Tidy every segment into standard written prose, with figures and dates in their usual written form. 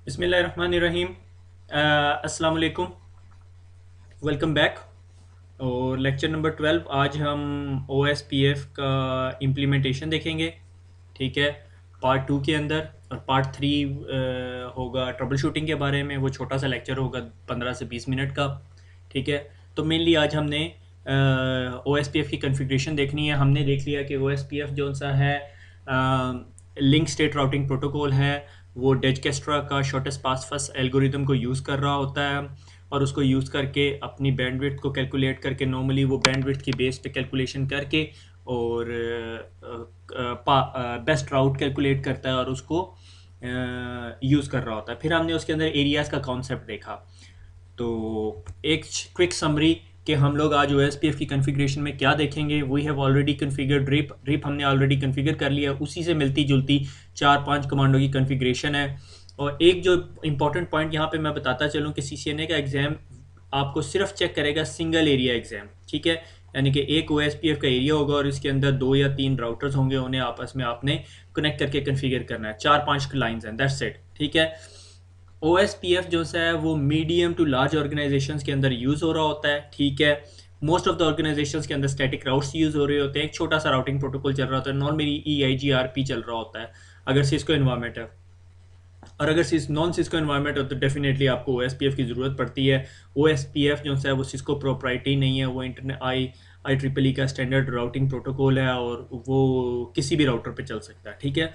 बिस्मिल्लाहिर्रहमानिर्रहीम। अस्सलाम वालेकुम। Welcome back. और लेक्चर नंबर 12 आज हम ओ एस पी एफ का इम्प्लीमेंटेशन देखेंगे। ठीक है, पार्ट 2 के अंदर। और पार्ट 3 होगा ट्रबल शूटिंग के बारे में। वो छोटा सा लेक्चर होगा 15 से 20 मिनट का। ठीक है, तो मेनली आज हमने ओ एस पी एफ की कन्फिग्रेशन देखनी है। हमने देख लिया कि ओ एस पी एफ जो सा है लिंक स्टेट राउटिंग प्रोटोकॉल है, वो डेजकेस्ट्रा का शॉर्टेस्ट पास फर्स्ट एल्गोरिदम को यूज़ कर रहा होता है और उसको यूज़ करके अपनी बैंडविड्थ को कैलकुलेट करके नॉर्मली वो बैंडविड्थ की बेस पे कैलकुलेशन करके और बेस्ट राउट कैलकुलेट करता है और उसको यूज़ कर रहा होता है। फिर हमने उसके अंदर एरियाज़ का कॉन्सेप्ट देखा। तो एक क्विक समरी कि हम लोग आज ओ की कन्फिग्रेशन में क्या देखेंगे। We have already configured RIP हमने ऑलरेडी कन्फिगर कर लिया। उसी से मिलती जुलती 4-5 कमांडों की कन्फिग्रेशन है। और एक जो इंपॉर्टेंट पॉइंट यहाँ पे मैं बताता चलूँ कि CCNA का एग्ज़ाम आपको सिर्फ चेक करेगा सिंगल एरिया एग्ज़ाम। ठीक है, यानी कि एक ओ का एरिया होगा और इसके अंदर 2 या 3 राउटर्स होंगे, उन्हें आपस में आपने कनेक्ट करके कन्फिगर करना है। 4-5 लाइन्स हैं, दैट्स इट। ठीक है, ओ जो है वो मीडियम टू लार्ज ऑर्गेनाइजेशन के अंदर यूज़ हो रहा होता है। ठीक है, मोस्ट ऑफ द ऑर्गेनाइजेशन के अंदर स्टैटिक राउट्स यूज़ हो रहे होते हैं। एक छोटा सा राउटिंग प्रोटोकॉल चल रहा होता है, नॉर्मली EIGRP चल रहा होता है अगर सिस्को इन्वायरमेंट है। और अगर नॉन सिस्को इन्वायरमेंट हो तो डेफिनेटली आपको ओ की ज़रूरत पड़ती है। ओ जो है वो सिस्को प्रोप्राइटरी नहीं है, वो इंटरनेट IEEE का स्टैंडर्ड राउटिंग प्रोटोकॉल है और वो किसी भी राउटर पे चल सकता है। ठीक है,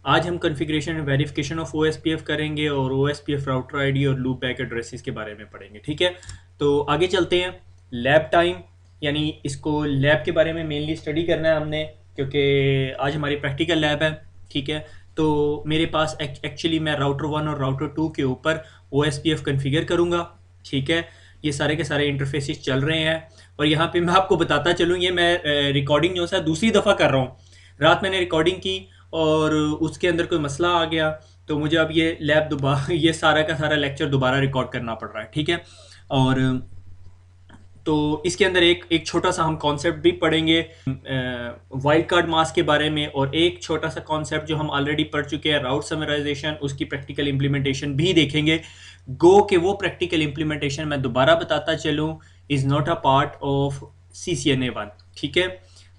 आज हम configuration and verification of O करेंगे और ओ राउटर आईडी और लूप बैक एड्रेसेस के बारे में पढ़ेंगे। ठीक है, तो आगे चलते हैं। लैब टाइम, यानी इसको लैब के बारे में मेनली स्टडी करना है हमने, क्योंकि आज हमारी प्रैक्टिकल लैब है। ठीक है, तो मेरे पास एक्चुअली मैं राउटर 1 और राउटर 2 के ऊपर ओ कन्फिगर करूँगा। ठीक है, ये सारे के सारे इंटरफेसेस चल रहे हैं। और यहाँ पे मैं आपको बताता चलूँ, ये मैं रिकॉर्डिंग जो है दूसरी दफ़ा कर रहा हूँ। रात मैंने रिकॉर्डिंग की और उसके अंदर कोई मसला आ गया, तो मुझे अब ये लैब दोबारा ये सारा का सारा लेक्चर दोबारा रिकॉर्ड करना पड़ रहा है। ठीक है, और तो इसके अंदर एक एक छोटा सा हम कॉन्सेप्ट भी पढ़ेंगे वाइल्ड कार्ड मास्क के बारे में, और एक छोटा सा कॉन्सेप्ट जो हम ऑलरेडी पढ़ चुके हैं राउट समराइजेशन, उसकी प्रैक्टिकल इम्प्लीमेंटेशन भी देखेंगे। गो के वो प्रैक्टिकल इम्प्लीमेंटेशन मैं दोबारा बताता चलूँ is not a part of CCNA 1। ठीक है,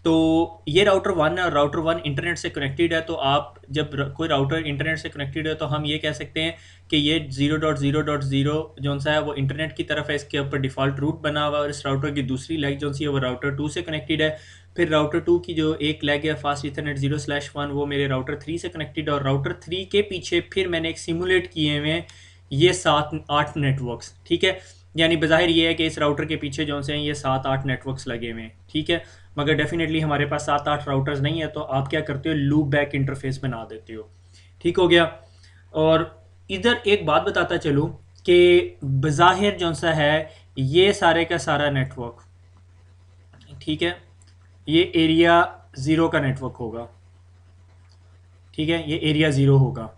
तो ये राउटर 1 है और राउटर 1 इंटरनेट से कनेक्टेड है। तो आप जब कोई राउटर इंटरनेट से कनेक्टेड है तो हम ये कह सकते हैं कि ये 0.0.0 जो सा है वो इंटरनेट की तरफ है, इसके ऊपर डिफ़ॉल्ट रूट बना हुआ है। और इस राउटर की दूसरी लेग जो सी है वो राउटर 2 से कनेक्टेड है। फिर राउटर 2 की जो एक लेग है फास्ट इथरनेट 0/1, वो मेरे राउटर 3 से कनेक्टेड है। और राउटर 3 के पीछे फिर मैंने एक सिमुलेट किए हुए हैं ये 7-8 नेटवर्क्स। ठीक है, यानी बज़ाहिर ये है कि इस राउटर के पीछे जो से हैं ये 7-8 नेटवर्क्स लगे हुए हैं। ठीक है, मगर डेफिनेटली हमारे पास 7-8 राउटर्स नहीं है, तो आप क्या करते हो, लूप बैक इंटरफेस बना देते हो। ठीक हो गया। और इधर एक बात बताता चलूँ कि बज़ाहिर जो सा है ये सारे का सारा नेटवर्क, ठीक है, ये एरिया 0 का नेटवर्क होगा। ठीक है, ये एरिया 0 होगा।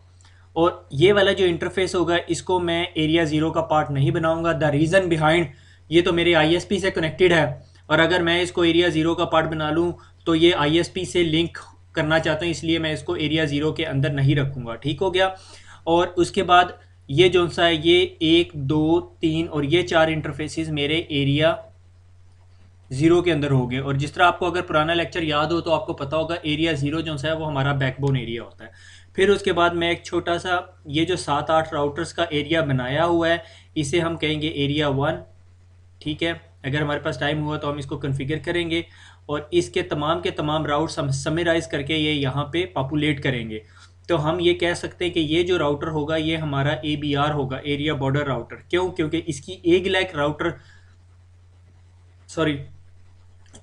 और ये वाला जो इंटरफेस होगा इसको मैं एरिया 0 का पार्ट नहीं बनाऊंगा। द रीज़न बिहाइंड, ये तो मेरे ISP से कनेक्टेड है, और अगर मैं इसको एरिया 0 का पार्ट बना लूँ तो ये ISP से लिंक करना चाहता हूँ, इसलिए मैं इसको एरिया 0 के अंदर नहीं रखूँगा। ठीक हो गया। और उसके बाद ये जो सा है ये 1, 2, 3 और ये 4 इंटरफेसेस मेरे एरिया 0 के अंदर हो गए। और जिस तरह आपको अगर पुराना लेक्चर याद हो तो आपको पता होगा एरिया 0 जो सा है वो हमारा बैकबोन एरिया होता है। फिर उसके बाद मैं एक छोटा सा ये जो 7-8 राउटर्स का एरिया बनाया हुआ है इसे हम कहेंगे एरिया 1। ठीक है, अगर हमारे पास टाइम हुआ तो हम इसको कन्फिगर करेंगे और इसके तमाम के तमाम राउट्स हम समराइज़ करके ये यहाँ पे पॉपुलेट करेंगे। तो हम ये कह सकते हैं कि ये जो राउटर होगा ये हमारा ABR होगा, एरिया बॉर्डर राउटर। क्यों? क्योंकि इसकी एक लैक राउटर, सॉरी,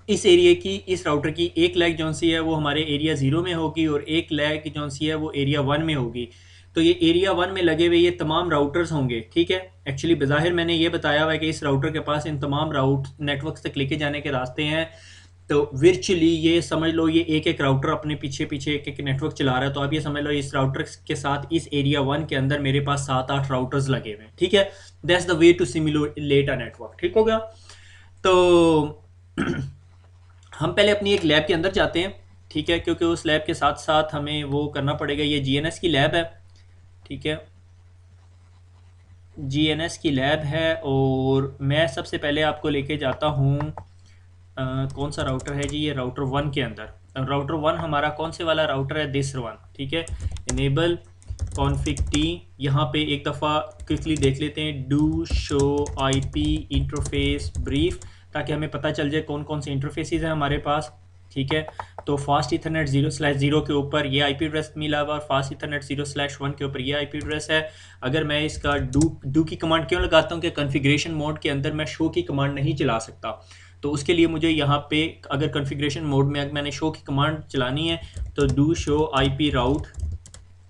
इस एरिया की, इस राउटर की एक लैग जो सी है वो हमारे एरिया 0 में होगी और एक लैग जो सी है वो एरिया 1 में होगी। तो ये एरिया 1 में लगे हुए ये तमाम राउटर्स होंगे। ठीक है, एक्चुअली बज़ाहिर मैंने ये बताया हुआ है कि इस राउटर के पास इन तमाम राउट नेटवर्क तक लेके जाने के रास्ते हैं। तो वर्चुअली ये समझ लो ये एक एक राउटर अपने पीछे पीछे एक एक नेटवर्क चला रहा है। तो आप ये समझ लो इस राउटर के साथ इस एरिया 1 के अंदर मेरे पास 7-8 राउटर्स लगे हुए हैं। ठीक है, that's the way to simulate a network. ठीक हो गया। तो हम पहले अपनी एक लैब के अंदर जाते हैं। ठीक है, क्योंकि उस लैब के साथ साथ हमें वो करना पड़ेगा। ये GNS की लैब है। ठीक है, जीएनएस की लैब है और मैं सबसे पहले आपको लेके जाता हूँ कौन सा राउटर है जी, ये राउटर 1 के अंदर। राउटर 1 हमारा कौन से वाला राउटर है, दिस वन, ठीक है। इनेबल कॉन्फ़िग टी, यहाँ पे एक दफ़ा क्विकली देख लेते हैं, do show IP interface brief, ताकि हमें पता चल जाए कौन कौन से इंटरफेसेस हैं हमारे पास, ठीक है। तो फास्ट इथरनेट 0/0 के ऊपर ये आईपी एड्रेस मिला हुआ और फास्ट इथरनेट 0/1 के ऊपर ये आईपी एड्रेस है। अगर मैं इसका डू की कमांड क्यों लगाता हूँ कि कॉन्फ़िगरेशन मोड के अंदर मैं शो की कमांड नहीं चला सकता, तो उसके लिए मुझे यहाँ पे अगर कॉन्फ़िगरेशन मोड में अगर मैंने शो की कमांड चलानी है तो डू शो आईपी राउट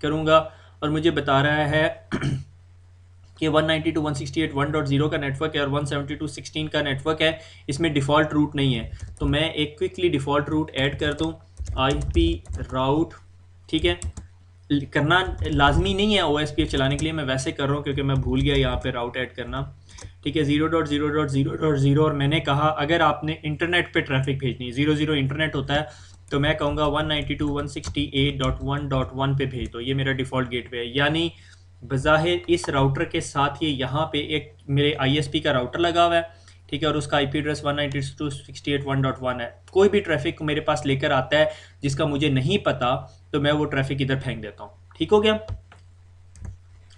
करूँगा और मुझे बता रहा है कि 192.168.1.0 का नेटवर्क है और 172.16 का नेटवर्क है, इसमें डिफ़ॉल्ट रूट नहीं है। तो मैं एक क्विकली डिफ़ॉल्ट रूट ऐड कर दूँ, आईपी राउट, ठीक है। करना लाजमी नहीं है OSPF चलाने के लिए, मैं वैसे कर रहा हूँ क्योंकि मैं भूल गया यहाँ पे राउट ऐड करना, ठीक है। 0.0.0.0 और मैंने कहा अगर आपने इंटरनेट पे ट्रैफिक भेजनी है, 0 इंटरनेट होता है, तो मैं कहूँगा 192.168.1.1 पे भेज दो, ये मेरा डिफ़ॉल्ट गेटवे है। यानी बज़ाहिर इस राउटर के साथ ये यहाँ पे एक मेरे ISP का राउटर लगा हुआ है, ठीक है, और उसका IP एड्रेस 192.168.1.1 है। कोई भी ट्रैफिक मेरे पास लेकर आता है जिसका मुझे नहीं पता, तो मैं वो ट्रैफिक इधर फेंक देता हूँ, ठीक हो गया।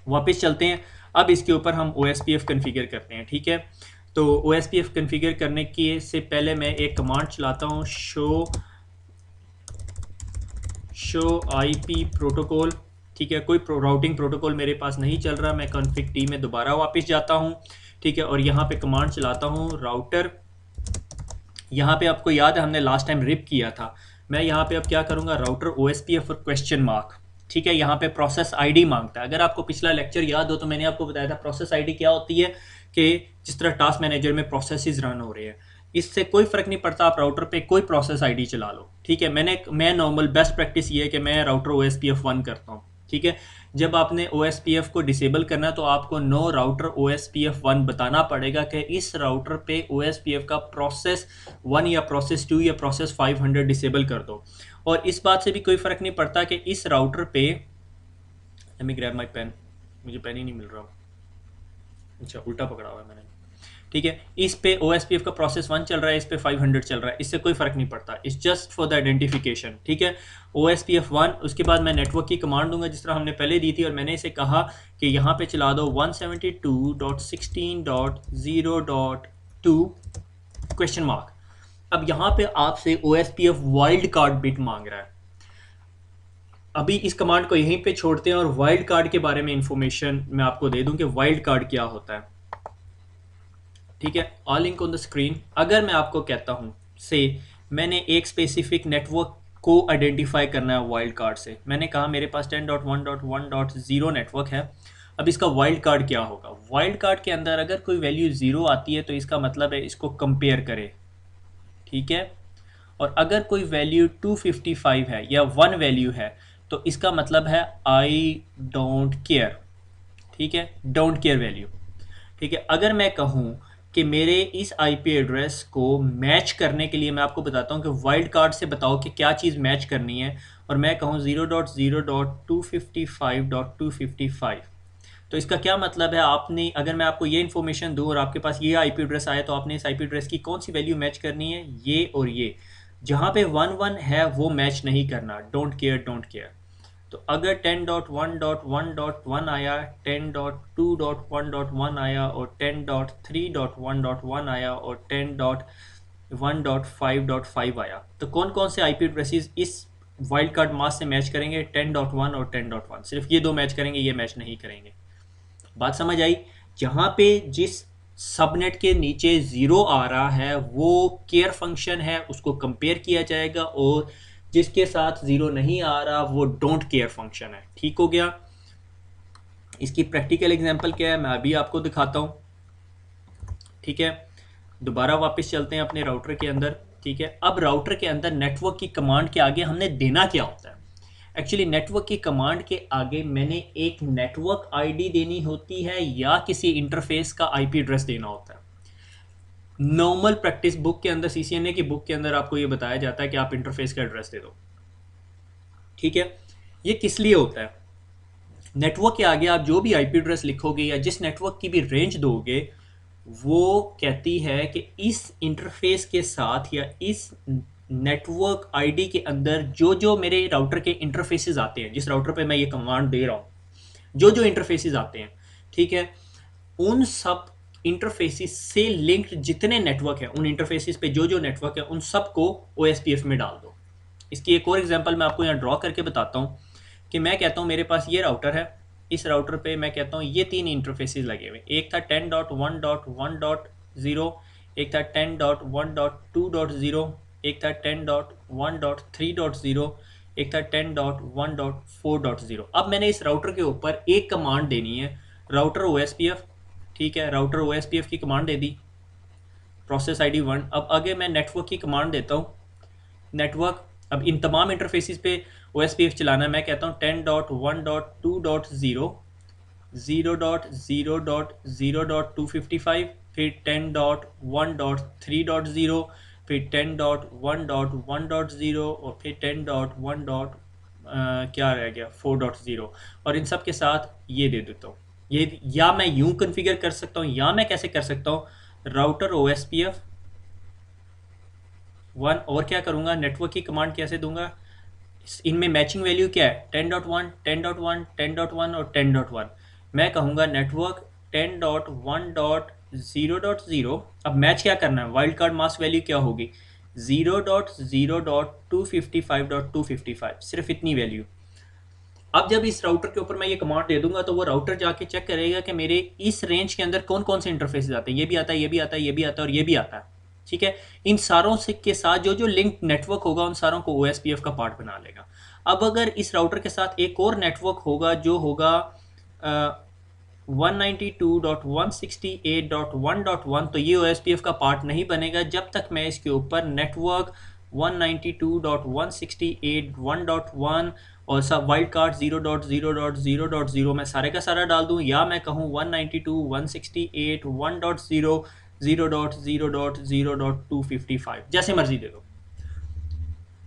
वापस चलते हैं, अब इसके ऊपर हम OSPF कन्फिगर करते हैं, ठीक है। तो OSPF कन्फिगर करने के से पहले मैं एक कमांड चलाता हूँ, शो IP प्रोटोकॉल, ठीक है। कोई राउटिंग प्रोटोकॉल मेरे पास नहीं चल रहा, मैं कॉन्फ़िग टी में दोबारा वापस जाता हूँ, ठीक है, और यहाँ पे कमांड चलाता हूँ राउटर। यहाँ पे आपको याद है हमने लास्ट टाइम रिप किया था, मैं यहाँ पे अब क्या करूँगा, राउटर OSPF और क्वेश्चन मार्क, ठीक है। यहाँ पे प्रोसेस आईडी मांगता है। अगर आपको पिछला लेक्चर याद हो तो मैंने आपको बताया था प्रोसेस आईडी क्या होती है, कि जिस तरह टास्क मैनेजर में प्रोसेसेस रन हो रहे हैं, इससे कोई फ़र्क नहीं पड़ता, आप राउटर पे कोई प्रोसेस आईडी चला लो, ठीक है। मैं नॉर्मल बेस्ट प्रैक्टिस ये है कि मैं राउटर OSPF 1 करता हूँ, ठीक है। जब आपने OSPF को डिसेबल करना तो आपको नो राउटर OSPF 1 बताना पड़ेगा कि इस राउटर पे OSPF का प्रोसेस 1 या प्रोसेस 2 या प्रोसेस 500 डिसेबल कर दो। और इस बात से भी कोई फ़र्क नहीं पड़ता कि इस राउटर पे, let me grab my pen, मुझे पेन ही नहीं मिल रहा, अच्छा उल्टा पकड़ा हुआ है मैंने, ठीक है। इस पे OSPF का प्रोसेस 1 चल रहा है, इस पे 500 चल रहा है, इससे कोई फ़र्क नहीं पड़ता, it's just for the identification, ठीक है। OSPF 1, उसके बाद मैं नेटवर्क की कमांड दूंगा जिस तरह हमने पहले दी थी, और मैंने इसे कहा कि यहाँ पे चला दो 172.16.0.2 क्वेश्चन मार्क। अब यहाँ पे आपसे OSPF वाइल्ड कार्ड बिट मांग रहा है। अभी इस कमांड को यहीं पे छोड़ते हैं और वाइल्ड कार्ड के बारे में इंफॉर्मेशन मैं आपको दे दूं कि वाइल्ड कार्ड क्या होता है, ठीक है। All link on the screen. अगर मैं आपको कहता हूं से मैंने एक स्पेसिफिक नेटवर्क को आइडेंटिफाई करना है वाइल्ड कार्ड से, मैंने कहा मेरे पास 10.1.1.0 नेटवर्क है, अब इसका वाइल्ड कार्ड क्या होगा। वाइल्ड कार्ड के अंदर अगर कोई वैल्यू 0 आती है तो इसका मतलब है इसको कंपेयर करे, ठीक है। और अगर कोई वैल्यू 255 है या 1 वैल्यू है तो इसका मतलब है आई डोंट केयर, ठीक है, डोंट केयर वैल्यू, ठीक है। अगर मैं कहूँ कि मेरे इस IP एड्रेस को मैच करने के लिए, मैं आपको बताता हूँ कि वाइल्ड कार्ड से बताओ कि क्या चीज़ मैच करनी है, और मैं कहूँ 0.0.255.255, तो इसका क्या मतलब है, आपने, अगर मैं आपको ये इन्फॉर्मेशन दूँ और आपके पास ये IP एड्रेस आया, तो आपने इस IP एड्रेस की कौन सी वैल्यू मैच करनी है, ये और ये। जहाँ पे 1 है वो मैच नहीं करना, डोंट केयर डोंट केयर। तो अगर 10.1.1.1 आया, 10.2.1.1 आया और 10.3.1.1 आया और 10.1.5.5 आया, तो कौन कौन से IP एड्रेसेस इस वाइल्ड कार्ड मास्क से मैच करेंगे, 10.1 और 10.1, सिर्फ ये दो मैच करेंगे, ये मैच नहीं करेंगे। बात समझ आई। जहाँ पे जिस सबनेट के नीचे 0 आ रहा है वो केयर फंक्शन है, उसको कंपेयर किया जाएगा, और जिसके साथ 0 नहीं आ रहा वो डोंट केयर फंक्शन है, ठीक हो गया। इसकी प्रैक्टिकल एग्जांपल क्या है मैं अभी आपको दिखाता हूँ, ठीक है। दोबारा वापस चलते हैं अपने राउटर के अंदर, ठीक है। अब राउटर के अंदर नेटवर्क की कमांड के आगे हमने देना क्या होता है, एक्चुअली नेटवर्क की कमांड के आगे मैंने एक नेटवर्क आईडी देनी होती है या किसी इंटरफेस का IP एड्रेस देना होता है। नॉर्मल प्रैक्टिस बुक के अंदर, CCNA की बुक के अंदर आपको ये बताया जाता है कि आप इंटरफेस का एड्रेस दे दो, ठीक है। ये किस लिए होता है, नेटवर्क के आगे आप जो भी आईपी एड्रेस लिखोगे या जिस नेटवर्क की भी रेंज दोगे, वो कहती है कि इस इंटरफेस के साथ या इस नेटवर्क आईडी के अंदर जो जो मेरे राउटर के इंटरफेसेस आते हैं, जिस राउटर पे मैं ये कमांड दे रहा हूँ, जो जो इंटरफेसेस आते हैं, ठीक है, उन सब इंटरफेसेस से लिंक्ड जितने नेटवर्क हैं, उन इंटरफेसेस पे जो जो नेटवर्क है, उन सब को OSPF में डाल दो। इसकी एक और एग्जांपल मैं आपको यहाँ ड्रॉ करके बताता हूँ कि मैं कहता हूँ मेरे पास ये राउटर है, इस राउटर पे मैं कहता हूँ ये 3 इंटरफेसेस लगे हुए, एक था 10.1.1.0, एक था 10.1.2.0, एक था 10.1.3.0, एक था 10.1.4.0। अब मैंने इस राउटर के ऊपर एक कमांड देनी है, राउटर OSPF, ठीक है, राउटर OSPF की कमांड दे दी, प्रोसेस ID 1। अब आगे मैं नेटवर्क की कमांड देता हूँ, नेटवर्क। अब इन तमाम इंटरफेसेस पे OSPF चलाना है। मैं कहता हूँ 10.1.2.0, 0.0.0.255, फिर 10.1.3.0, फिर 10.1.1.0 और फिर 10.1. क्या रह गया 4.0, और इन सब के साथ ये दे देता हूँ। ये या मैं यूं कॉन्फ़िगर कर सकता हूँ, या मैं कैसे कर सकता हूँ, राउटर OSPF 1, और क्या करूँगा, नेटवर्क की कमांड कैसे दूंगा, इनमें मैचिंग वैल्यू क्या है, 10.1, 10.1, 10.1 और 10.1। मैं कहूँगा नेटवर्क 10.1.0.0। अब मैच क्या करना है, वाइल्ड कार्ड मास्क वैल्यू क्या होगी, 0.0.255.255, सिर्फ इतनी वैल्यू। अब जब इस राउटर के ऊपर मैं ये कमांड दे दूंगा तो वो राउटर जाके चेक करेगा कि मेरे इस रेंज के अंदर कौन कौन से इंटरफेसेस आते हैं, ये भी आता है, ये भी आता है, ये भी आता है और ये भी आता है, ठीक है। इन सारों से के साथ जो जो लिंक नेटवर्क होगा उन सारों को OSPF का पार्ट बना लेगा। अब अगर इस राउटर के साथ एक और नेटवर्क होगा जो होगा 192.168.1.1, तो ये OSPF का पार्ट नहीं बनेगा जब तक मैं इसके ऊपर नेटवर्क 192.168.1.1 और सब वाइल्ड कार्ड 0.0.0.0 मैं सारे का सारा डाल दूं, या मैं कहूं 192.168.1.0 0.0.0.255, जैसे मर्जी दे दो।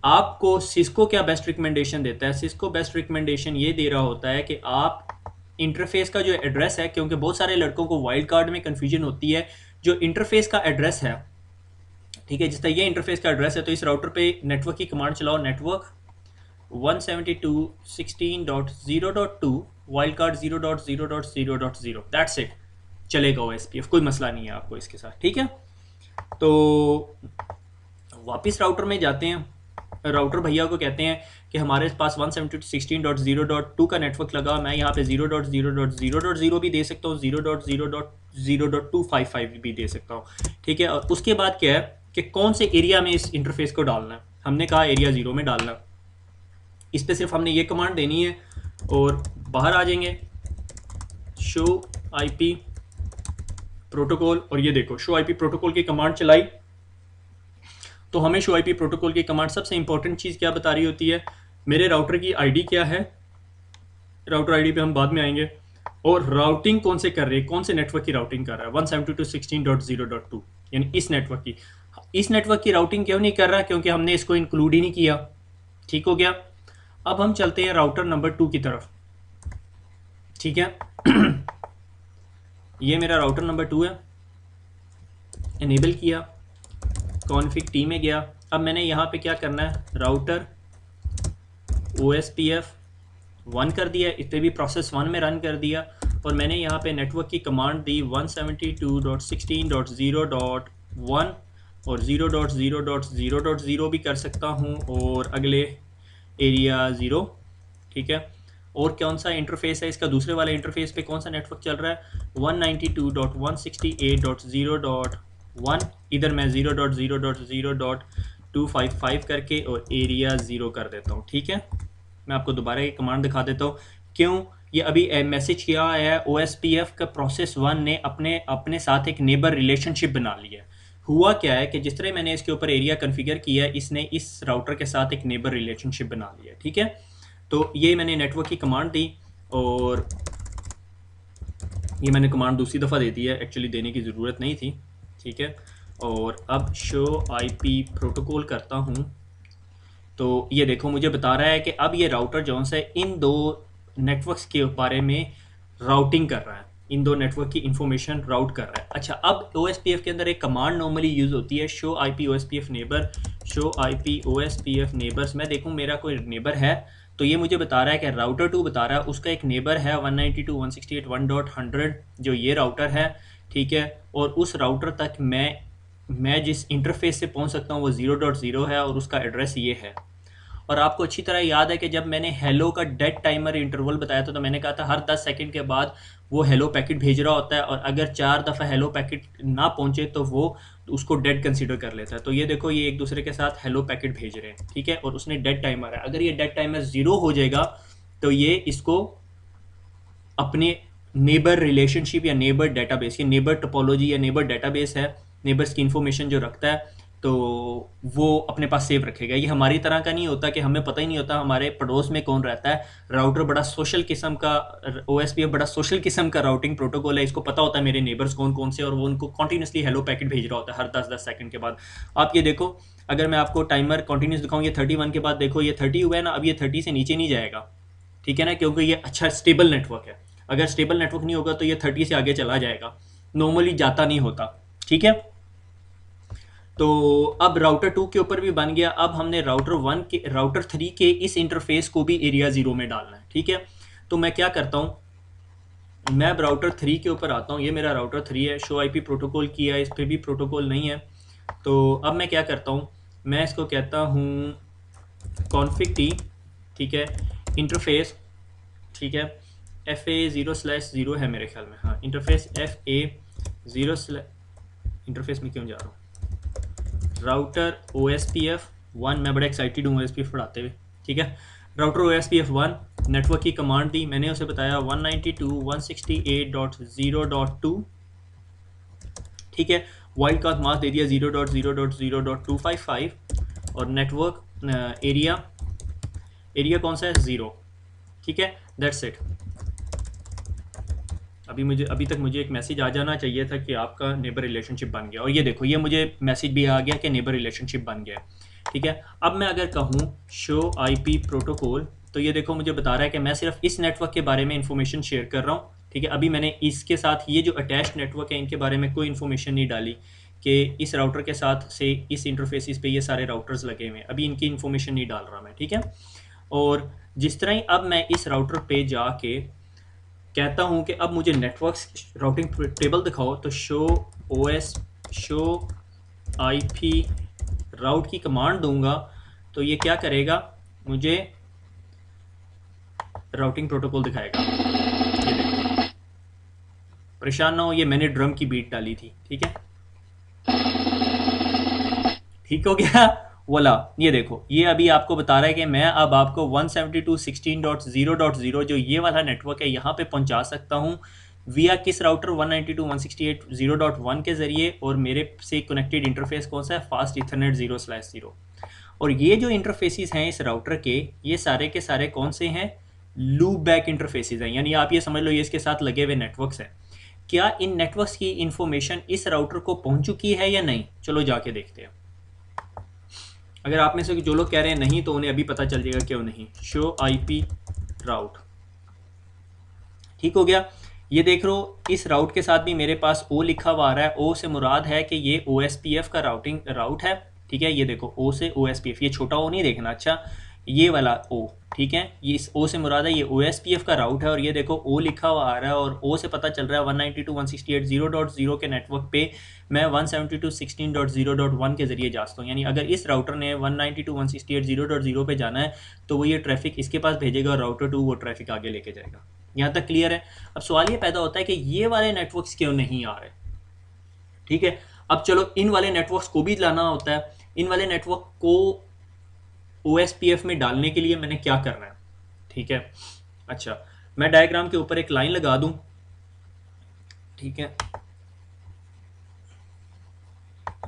आपको सिस्को क्या बेस्ट रिकमेंडेशन देता है, सिस्को बेस्ट रिकमेंडेशन ये दे रहा होता है कि आप इंटरफेस का जो एड्रेस है, क्योंकि बहुत सारे लड़कों को वाइल्ड कार्ड में कन्फ्यूजन होती है, जो इंटरफेस का एड्रेस है, ठीक है, जिस तरह ये इंटरफेस का एड्रेस है, तो इस राउटर पे नेटवर्क की कमांड चलाओ, network 172.16.0.2 wild card 0.0.0.0, that's it, चलेगा OSPF, कोई मसला नहीं है आपको इसके साथ, ठीक है। तो वापस राउटर में जाते हैं, राउटर भैया को कहते हैं कि हमारे पास 172.16.0.2 का नेटवर्क लगा, मैं यहाँ पे 0.0.0.0 भी दे सकता हूँ, 0.0.0.255 भी दे सकता हूँ, ठीक है। और उसके बाद क्या है कि कौन से एरिया में इस इंटरफेस को डालना है, हमने कहा एरिया 0 में डालना। इस पर सिर्फ हमने ये कमांड देनी है और बाहर आ जाएंगे, शो IP प्रोटोकॉल, और ये देखो शो IP प्रोटोकॉल की कमांड चलाई तो हमें शो IP प्रोटोकॉल की कमांड सबसे इंपॉर्टेंट चीज़ क्या बता रही होती है, मेरे राउटर की ID क्या है, राउटर ID पे हम बाद में आएंगे, और राउटिंग कौन से कर रहे हैं, कौन से नेटवर्क की राउटिंग कर रहा है, 172.16.0.2, यानी इस नेटवर्क की। इस नेटवर्क की राउटिंग क्यों नहीं कर रहा, क्योंकि हमने इसको इंक्लूड ही नहीं किया, ठीक हो गया। अब हम चलते हैं राउटर नंबर 2 की तरफ, ठीक है। ये मेरा राउटर नंबर 2 है, इनेबल किया, कॉन्फ़िग T में गया। अब मैंने यहाँ पे क्या करना है, राउटर OSPF 1 कर दिया, इस पर भी प्रोसेस 1 में रन कर दिया, और मैंने यहाँ पे नेटवर्क की कमांड दी 172.16.0.1 और 0.0.0.0 भी कर सकता हूँ, और अगले एरिया 0, ठीक है। और कौन सा इंटरफेस है इसका, दूसरे वाले इंटरफेस पे कौन सा नेटवर्क चल रहा है, 192.168.0.1, इधर मैं 0.0.0.255 करके और एरिया 0 कर देता हूँ, ठीक है। मैं आपको दोबारा ये कमांड दिखा देता हूँ, क्यों, ये अभी मैसेज किया है OSPF का प्रोसेस 1 ने अपने साथ एक नेबर रिलेशनशिप बना लिया है। हुआ क्या है कि जिस तरह मैंने इसके ऊपर एरिया कॉन्फ़िगर किया है, इसने इस राउटर के साथ एक नेबर रिलेशनशिप बना लिया है, ठीक है। तो ये मैंने नेटवर्क की कमांड दी, और ये मैंने कमांड दूसरी दफ़ा दे दी है, एक्चुअली देने की ज़रूरत नहीं थी, ठीक है। और अब शो IP प्रोटोकॉल करता हूँ, तो ये देखो मुझे बता रहा है कि अब ये राउटर जो है इन दो नेटवर्क्स के बारे में राउटिंग कर रहा है, इन दो नेटवर्क की इंफॉर्मेशन राउट कर रहा है। अच्छा, अब OSPF के अंदर एक कमांड नॉर्मली यूज़ होती है, show IP OSPF neighbour, show IP OSPF neighbours. मैं देखूँ मेरा कोई नेबर है तो ये मुझे बता रहा है कि राउटर 2 बता रहा है उसका एक नेबर है 192.168.1.100 जो ये राउटर है, ठीक है। और उस राउटर तक मैं जिस इंटरफेस से पहुंच सकता हूँ वो 0.0 है और उसका एड्रेस ये है। और आपको अच्छी तरह याद है कि जब मैंने हेलो का डेड टाइमर इंटरवल बताया था तो मैंने कहा था हर 10 सेकंड के बाद वो हेलो पैकेट भेज रहा होता है, और अगर 4 दफ़ा हेलो पैकेट ना पहुंचे तो वो उसको डेड कंसीडर कर लेता है। तो ये देखो ये एक दूसरे के साथ हेलो पैकेट भेज रहे हैं, ठीक है, और उसने डेड टाइमर है। अगर ये डेड टाइमर 0 हो जाएगा तो ये इसको अपने नेबर रिलेशनशिप या नेबर डेटाबेस, ये नेबर टोपोलॉजी या नेबर डेटाबेस है, नेबर्स की इन्फॉर्मेशन जो रखता है तो वो अपने पास सेव रखेगा। ये हमारी तरह का नहीं होता कि हमें पता ही नहीं होता हमारे पड़ोस में कौन रहता है। राउटर बड़ा सोशल किस्म का, OSPF बड़ा सोशल किस्म का राउटिंग प्रोटोकॉल है, इसको पता होता है मेरे नेबर्स कौन कौन से, और वो उनको कॉन्टीन्यूसली हेलो पैकेट भेज रहा होता है हर 10-10 सेकंड के बाद। आप ये देखो, अगर मैं आपको टाइमर कॉन्टीन्यूस दिखाऊँ, ये 31 के बाद देखो ये 30 हुआ है ना, अब ये 30 से नीचे नहीं जाएगा, ठीक है ना, क्योंकि ये अच्छा स्टेबल नेटवर्क है। अगर स्टेबल नेटवर्क नहीं होगा तो ये 30 से आगे चला जाएगा, नॉर्मली जाता नहीं होता, ठीक है। तो अब राउटर 2 के ऊपर भी बन गया। अब हमने राउटर 3 के इस इंटरफेस को भी एरिया 0 में डालना है, ठीक है। तो मैं क्या करता हूँ, मैं अब राउटर 3 के ऊपर आता हूँ, ये मेरा राउटर 3 है, शो IP प्रोटोकॉल किया है, इस पर भी प्रोटोकॉल नहीं है। तो अब मैं क्या करता हूँ, मैं इसको कहता हूँ config t, ठीक है, इंटरफेस, ठीक है, FA0/0 है मेरे ख्याल में, हाँ इंटरफेस FA0, इंटरफेस में क्यों जा रहा हूँ, राउटर OSPF 1, मैं बड़ा एक्साइटेड हूँ OSPF पढ़ाते हुए, ठीक है। राउटर OSPF 1 नेटवर्क की कमांड दी, मैंने उसे बताया 192.168.0.2, ठीक है। वाइल्ड कार्ड मास्क दे दिया 0.0.0.255 और नेटवर्क एरिया कौन सा है, 0, ठीक है। That's it. अभी तक मुझे एक मैसेज आ जाना चाहिए था कि आपका नेबर रिलेशनशिप बन गया, और ये देखो ये मुझे मैसेज भी आ गया कि नेबर रिलेशनशिप बन गया, ठीक है। अब मैं अगर कहूँ शो IP प्रोटोकॉल तो ये देखो मुझे बता रहा है कि मैं सिर्फ इस नेटवर्क के बारे में इंफॉर्मेशन शेयर कर रहा हूँ, ठीक है। अभी मैंने इसके साथ ये जो अटैच्ड नेटवर्क है इनके बारे में कोई इन्फॉर्मेशन नहीं डाली कि इस राउटर के साथ से इस इंटरफेसिस पे ये सारे राउटर्स लगे हुए हैं, अभी इनकी इन्फॉर्मेशन नहीं डाल रहा मैं, ठीक है। और जिस तरह ही अब मैं इस राउटर पे जाके कहता हूँ कि अब मुझे नेटवर्क राउटिंग टेबल दिखाओ, तो शो IP राउट की कमांड दूंगा तो ये क्या करेगा, मुझे राउटिंग प्रोटोकॉल दिखाएगा। ये देखो, परेशान ना हो, ये मैंने ड्रम की बीट डाली थी, ठीक है, ठीक हो गया वाला। ये देखो ये अभी आपको बता रहा है कि मैं अब आपको 172.16.0.0 जो ये वाला नेटवर्क है यहाँ पे पहुँचा सकता हूँ विया किस राउटर 192.168.0.1 के ज़रिए, और मेरे से कनेक्टेड इंटरफेस कौन सा है, फास्ट इथरनेट 0/0। और ये जो इंटरफेसेस हैं इस राउटर के, ये सारे के सारे कौन से हैं, लूप बैक इंटरफेसेस हैं, यानी आप ये समझ लो ये इसके साथ लगे हुए नेटवर्क्स हैं। क्या इन नेटवर्क्स की इंफॉर्मेशन इस राउटर को पहुंच चुकी है या नहीं, चलो जाके देखते हैं। अगर आप में से जो लोग कह रहे हैं नहीं तो उन्हें अभी पता चल जाएगा क्यों नहीं। शो IP राउट, ठीक हो गया। ये देख लो इस राउट के साथ भी मेरे पास O लिखा हुआ आ रहा है, O से मुराद है कि ये OSPF का राउट है, ठीक है। ये देखो O से OSPF, ये छोटा O नहीं देखना, अच्छा ये वाला O, ठीक है, ये इस O से मुराद है ये OSPF का राउट है, और ये देखो O लिखा हुआ आ रहा है, और O से पता चल रहा है 192.168.0.0 के नेटवर्क पे मैं 172.16.0.1 के ज़रिए जा सकता हूँ। यानी अगर इस राउटर ने 192.168.0.0 पे जाना है तो वो ये ट्रैफिक इसके पास भेजेगा और राउटर 2 वो ट्रैफिक आगे लेके जाएगा। यहाँ तक क्लियर है। अब सवाल ये पैदा होता है कि ये वाले नेटवर्क्स क्यों नहीं आ रहे, ठीक है। अब चलो इन वाले नेटवर्क्स को भी लाना होता है, इन वाले नेटवर्क को OSPF में डालने के लिए मैंने क्या करना है, ठीक है। अच्छा मैं डायग्राम के ऊपर एक लाइन लगा दूं, ठीक है।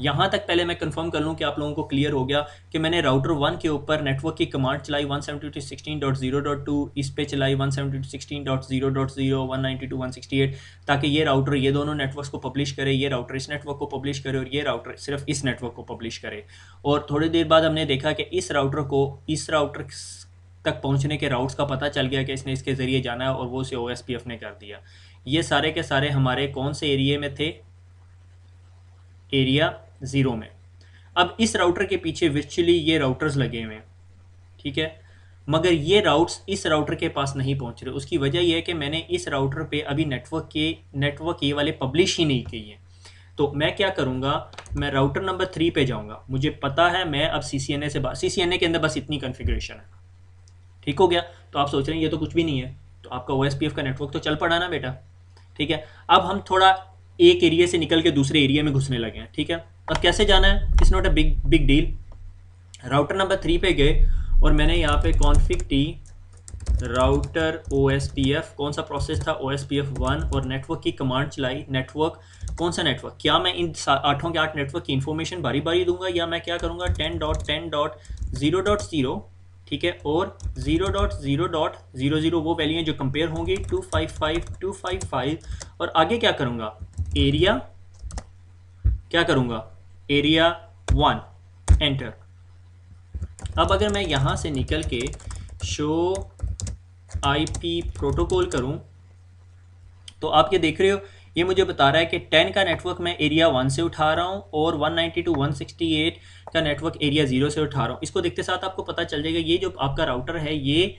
यहाँ तक पहले मैं कंफर्म कर लूँ कि आप लोगों को क्लियर हो गया कि मैंने राउटर 1 के ऊपर नेटवर्क की कमांड चलाई 172.16.0.2, इस पे चलाई 172.16.0.0, 192.168, ताकि ये राउटर ये दोनों नेटवर्क्स को पब्लिश करे, ये राउटर इस नेटवर्क को पब्लिश करे और ये राउटर सिर्फ इस नेटवर्क को पब्लिश करे। और थोड़ी देर बाद हमने देखा कि इस राउटर तक पहुंचने के राउट्स का पता चल गया कि इसने इसके ज़रिए जाना है और वो उसे OSPF ने कर दिया। ये सारे के सारे हमारे कौन से एरिया में थे? एरिया 0 में। अब इस राउटर के पीछे वर्चुअली ये राउटर्स लगे हुए हैं, ठीक है, मगर ये राउट्स इस राउटर के पास नहीं पहुंच रहे। उसकी वजह यह है कि मैंने इस राउटर पे अभी नेटवर्क ये वाले पब्लिश ही नहीं किए हैं। तो मैं क्या करूँगा, मैं राउटर नंबर 3 पे जाऊँगा। मुझे पता है मैं अब CCNA से CCNA के अंदर बस इतनी कॉन्फ़िगरेशन है, ठीक हो गया। तो आप सोच रहे हैं ये तो कुछ भी नहीं है, तो आपका OSPF का नेटवर्क तो चल पड़ा ना बेटा, ठीक है। अब हम थोड़ा एक एरिया से निकल के दूसरे एरिया में घुसने लगे हैं, ठीक है। अब कैसे जाना है, it's not a big deal. Router number 3 पे गए और मैंने यहाँ पे config t राउटर OSPF, कौन सा प्रोसेस था, OSPF 1, और नेटवर्क की कमांड चलाई। नेटवर्क कौन सा नेटवर्क, क्या मैं इन 8 के 8 नेटवर्क की इन्फॉर्मेशन बारी बारी दूंगा, या मैं क्या करूँगा 10.10.0.0, ठीक है, और 0.0.00 वो वैल्यू जो कंपेयर होंगी 255 और आगे क्या करूँगा, एरिया, क्या करूँगा, एरिया 1, एंटर। अब अगर मैं यहाँ से निकल के शो IP प्रोटोकॉल करूँ तो आप ये देख रहे हो, ये मुझे बता रहा है कि 10 का नेटवर्क मैं एरिया 1 से उठा रहा हूँ और 192.168 का नेटवर्क एरिया 0 से उठा रहा हूँ। इसको देखते साथ आपको पता चल जाएगा ये जो आपका राउटर है ये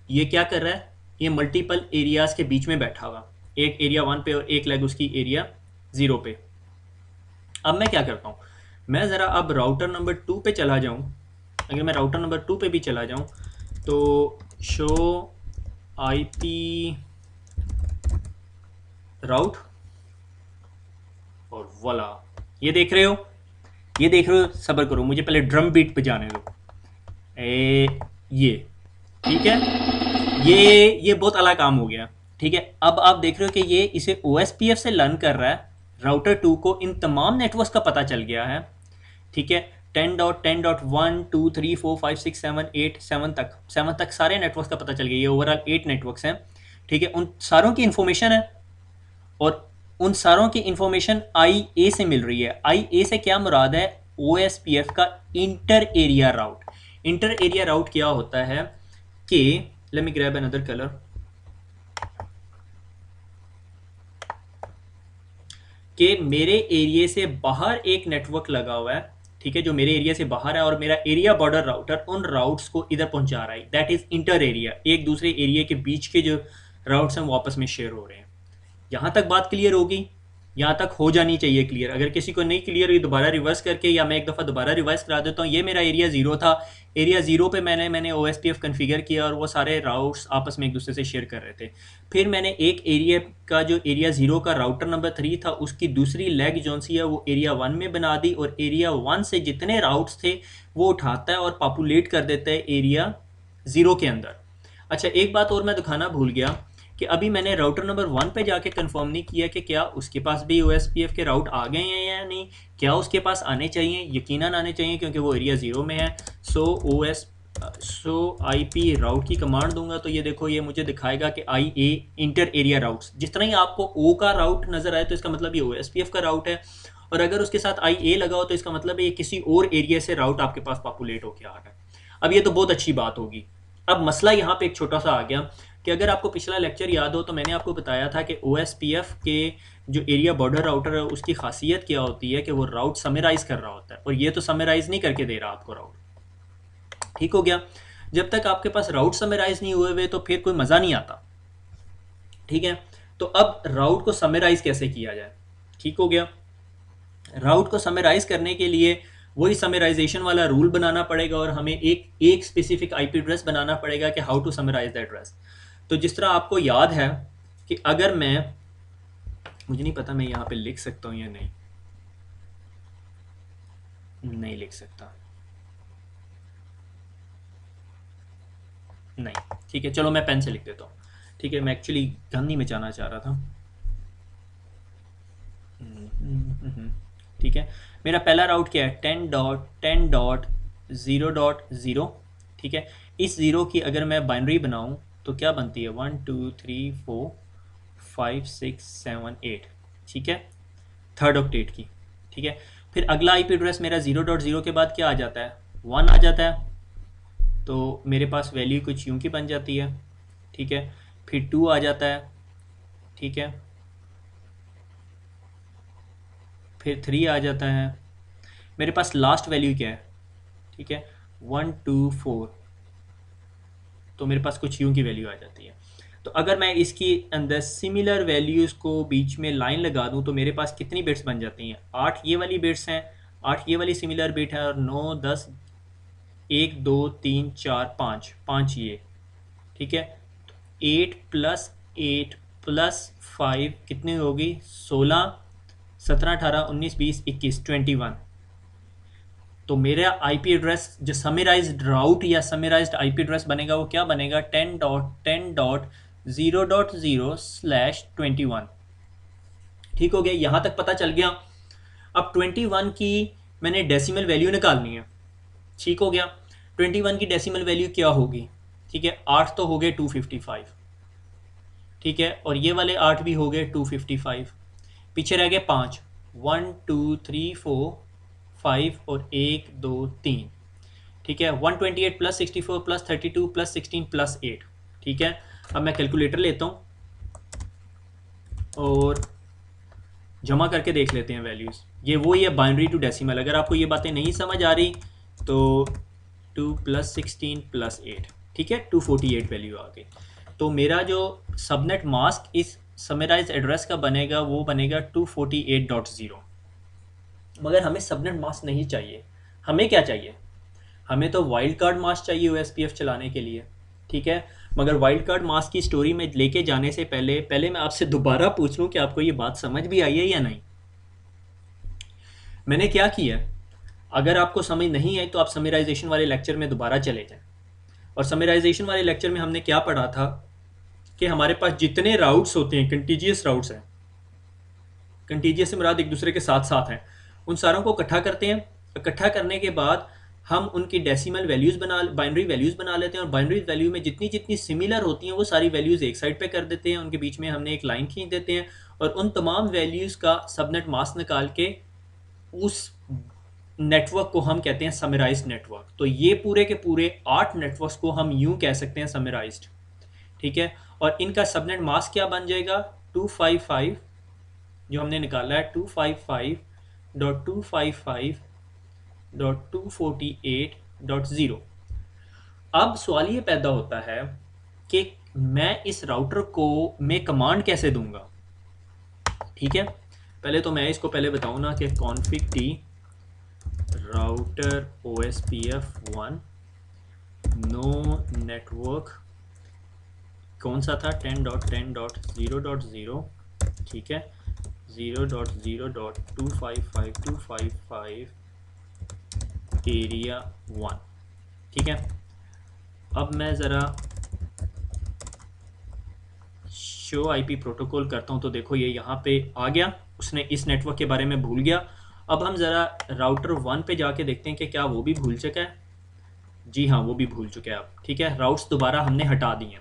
क्या कर रहा है, ये मल्टीपल एरियाज़ के बीच में बैठा हुआ, एक एरिया 1 पे और एक लेग उसकी एरिया 0 पे। अब मैं क्या करता हूँ, मैं ज़रा अब राउटर नंबर 2 पे चला जाऊँ। अगर मैं राउटर नंबर 2 पे भी चला जाऊँ तो शो IP राउट, और वाला ये देख रहे हो, सब्र करो, मुझे पहले ड्रम बीट पे जाने दो। ये ठीक है, ये बहुत अलग काम हो गया, ठीक है। अब आप देख रहे हो कि ये इसे OSPF से लर्न कर रहा है। राउटर 2 को इन तमाम नेटवर्क्स का पता चल गया है, ठीक है। 10.10.1 2 3 4 5 6 7 8 7 तक सारे नेटवर्क्स का पता चल गया। ये ओवरऑल 8 नेटवर्क्स हैं, ठीक है। उन सारों की इंफॉर्मेशन है और उन सारों की इंफॉर्मेशन IA से मिल रही है। IA से क्या मुराद है, OSPF का इंटर एरिया राउट। इंटर एरिया राउट क्या होता है कि late me grab another colour, कि मेरे एरिया से बाहर एक नेटवर्क लगा हुआ है, ठीक है, जो मेरे एरिया से बाहर है, और मेरा एरिया बॉर्डर राउटर उन राउट्स को इधर पहुंचा रहा है। दैट इज इंटर एरिया, एक दूसरे एरिया के बीच के जो राउट्स हैं वो आपस में शेयर हो रहे हैं। यहाँ तक बात क्लियर होगी, यहाँ तक हो जानी चाहिए क्लियर। अगर किसी को नहीं क्लियर हुई दोबारा रिवर्स करके, या मैं एक दफ़ा दोबारा रिवाइज करा देता हूँ। ये मेरा एरिया 0 था, एरिया 0 पे मैंने OSPF कन्फिगर किया और वो सारे राउट्स आपस में एक दूसरे से शेयर कर रहे थे। फिर मैंने एक एरिया का जो एरिया 0 का राउटर नंबर 3 था उसकी दूसरी लेग जो सी है वो एरिया 1 में बना दी, और एरिया 1 से जितने राउट्स थे वो उठाता है और पॉपुलेट कर देता है एरिया 0 के अंदर। अच्छा, एक बात और मैं दिखाना भूल गया कि अभी मैंने राउटर नंबर 1 पे जाके कंफर्म नहीं किया कि क्या उसके पास भी OSPF के राउट आ गए हैं या नहीं। क्या उसके पास आने चाहिए, यकीनन आने चाहिए, क्योंकि वो एरिया 0 में है। सो IP राउट की कमांड दूंगा तो ये देखो, ये मुझे दिखाएगा कि IA इंटर एरिया राउट्स। जिस तरह ही आपको O का राउट नज़र आए तो इसका मतलब ये OSPF का राउट है, और अगर उसके साथ IA लगा हो तो इसका मतलब है ये किसी और एरिया से राउट आपके पास पॉपुलेट होकर आ रहा है। अब ये तो बहुत अच्छी बात होगी। अब मसला यहाँ पे एक छोटा सा आ गया कि अगर आपको पिछला लेक्चर याद हो तो मैंने आपको बताया था कि OSPF के जो एरिया बॉर्डर राउटर है उसकी खासियत क्या होती है कि वो राउट समराइज कर रहा होता है, और ये तो समराइज नहीं करके दे रहा आपको राउट, ठीक हो गया। जब तक आपके पास राउट समराइज नहीं हुए हुए तो फिर कोई मज़ा नहीं आता, ठीक है। तो अब राउट को समराइज कैसे किया जाए, ठीक हो गया। राउट को समराइज करने के लिए वही समराइजेशन वाला रूल बनाना पड़ेगा, और हमें एक स्पेसिफिक IP एड्रेस बनाना पड़ेगा कि how to summarise the address. तो जिस तरह आपको याद है कि अगर मुझे नहीं पता मैं यहाँ पे लिख सकता हूँ या नहीं लिख सकता, नहीं, ठीक है, चलो मैं पेन से लिख देता हूँ, ठीक है। मैं एक्चुअली गांधी में जाना चाह रहा था, ठीक है। मेरा पहला राउट क्या है, 10.10.0.0, ठीक है। इस 0 की अगर मैं बाइनरी बनाऊँ तो क्या बनती है, 1 2 3 4 5 6 7 8, ठीक है, थर्ड ऑक्टेट की, ठीक है। फिर अगला IP एड्रेस मेरा 0.0 के बाद क्या आ जाता है, 1 आ जाता है, तो मेरे पास वैल्यू कुछ यूं की बन जाती है, ठीक है। फिर 2 आ जाता है, ठीक है। फिर 3 आ जाता है। मेरे पास लास्ट वैल्यू क्या है, ठीक है, 1 2 4। तो मेरे पास कुछ यूं की वैल्यू आ जाती है। तो अगर मैं इसकी अंदर सिमिलर वैल्यूज़ को बीच में लाइन लगा दूं तो मेरे पास कितनी बिट्स बन जाती हैं, 8 ये वाली बिट्स हैं, 8 ये वाली सिमिलर बिट है, और 9 10, 1 2 3 4 5, 5 ये, ठीक है। 8 प्लस 8 प्लस 5 कितनी होगी, 16, 17 18 19 20 21 21। तो मेरा आईपी एड्रेस जो समराइज्ड राउट या समराइज्ड आईपी एड्रेस बनेगा वो क्या बनेगा, 10.10.0.0/21। ठीक हो गया, यहाँ तक पता चल गया। अब 21 की मैंने डेसिमल वैल्यू निकालनी है, ठीक हो गया। 21 की डेसिमल वैल्यू क्या होगी, ठीक है, 8 तो हो गए 255, ठीक है, और ये वाले 8 भी हो गए 255। पीछे रह गए 5, 1 2 3 4 5 और 1 2 3, ठीक है। 128 प्लस 64 प्लस 32 प्लस 16 प्लस 8, ठीक है। अब मैं कैलकुलेटर लेता हूँ और जमा करके देख लेते हैं वैल्यूज़। ये वो ही है बाइनरी टू डेसिमल। अगर आपको ये बातें नहीं समझ आ रही तो 2 प्लस 16 प्लस 8, ठीक है, 248 वैल्यू आ गई। तो मेरा जो सबनेट मास्क इस समराइज एड्रेस का बनेगा वो बनेगा 248.0। मगर हमें सबनेट मास्क नहीं चाहिए, हमें क्या चाहिए, हमें तो वाइल्ड कार्ड मास्क चाहिए OSPF चलाने के लिए, ठीक है। मगर वाइल्ड कार्ड मास्क की स्टोरी में लेके जाने से पहले पहले मैं आपसे दोबारा पूछ लूँ कि आपको ये बात समझ भी आई है या नहीं। मैंने क्या किया, अगर आपको समझ नहीं आई तो आप समराइजेशन वाले लेक्चर में दोबारा चले जाएं। और समराइजेशन वाले लेक्चर में हमने क्या पढ़ा था कि हमारे पास जितने राउट्स होते हैं, कंटीजियस राउट्स हैं, कंटीजियस से मुराद एक दूसरे के साथ साथ हैं, उन सारों को इकट्ठा करते हैं। इकट्ठा करने के बाद हम उनकी डेसिमल वैल्यूज़ बना, बाइनरी वैल्यूज़ बना लेते हैं, और बाइनरी वैल्यू में जितनी जितनी सिमिलर होती हैं वो सारी वैल्यूज़ एक साइड पे कर देते हैं, उनके बीच में हमने एक लाइन खींच देते हैं, और उन तमाम वैल्यूज़ का सबनेट मास्क निकाल के उस नेटवर्क को हम कहते हैं समराइज्ड नेटवर्क। तो ये पूरे के पूरे 8 नेटवर्क्स को हम यूं कह सकते हैं समराइज्ड, ठीक है। और इनका सबनेट मास्क क्या बन जाएगा, 255 जो हमने निकाला है, 255.255.248.0। अब सवाल ये पैदा होता है कि मैं इस राउटर को मैं कमांड कैसे दूंगा, ठीक है। पहले तो मैं इसको पहले बताऊं ना कि config t router OSPF1 no network कौन सा था, 10.10.0.0, ठीक है, 0.0.255.255 एरिया 1, ठीक है। अब मैं ज़रा शो आईपी प्रोटोकॉल करता हूँ तो देखो ये यहाँ पे आ गया, उसने इस नेटवर्क के बारे में भूल गया। अब हम ज़रा राउटर 1 पे जाके देखते हैं कि क्या वो भी भूल चुका है। जी हाँ, वो भी भूल चुके हैं अब, ठीक है। राउट्स दोबारा हमने हटा दिए।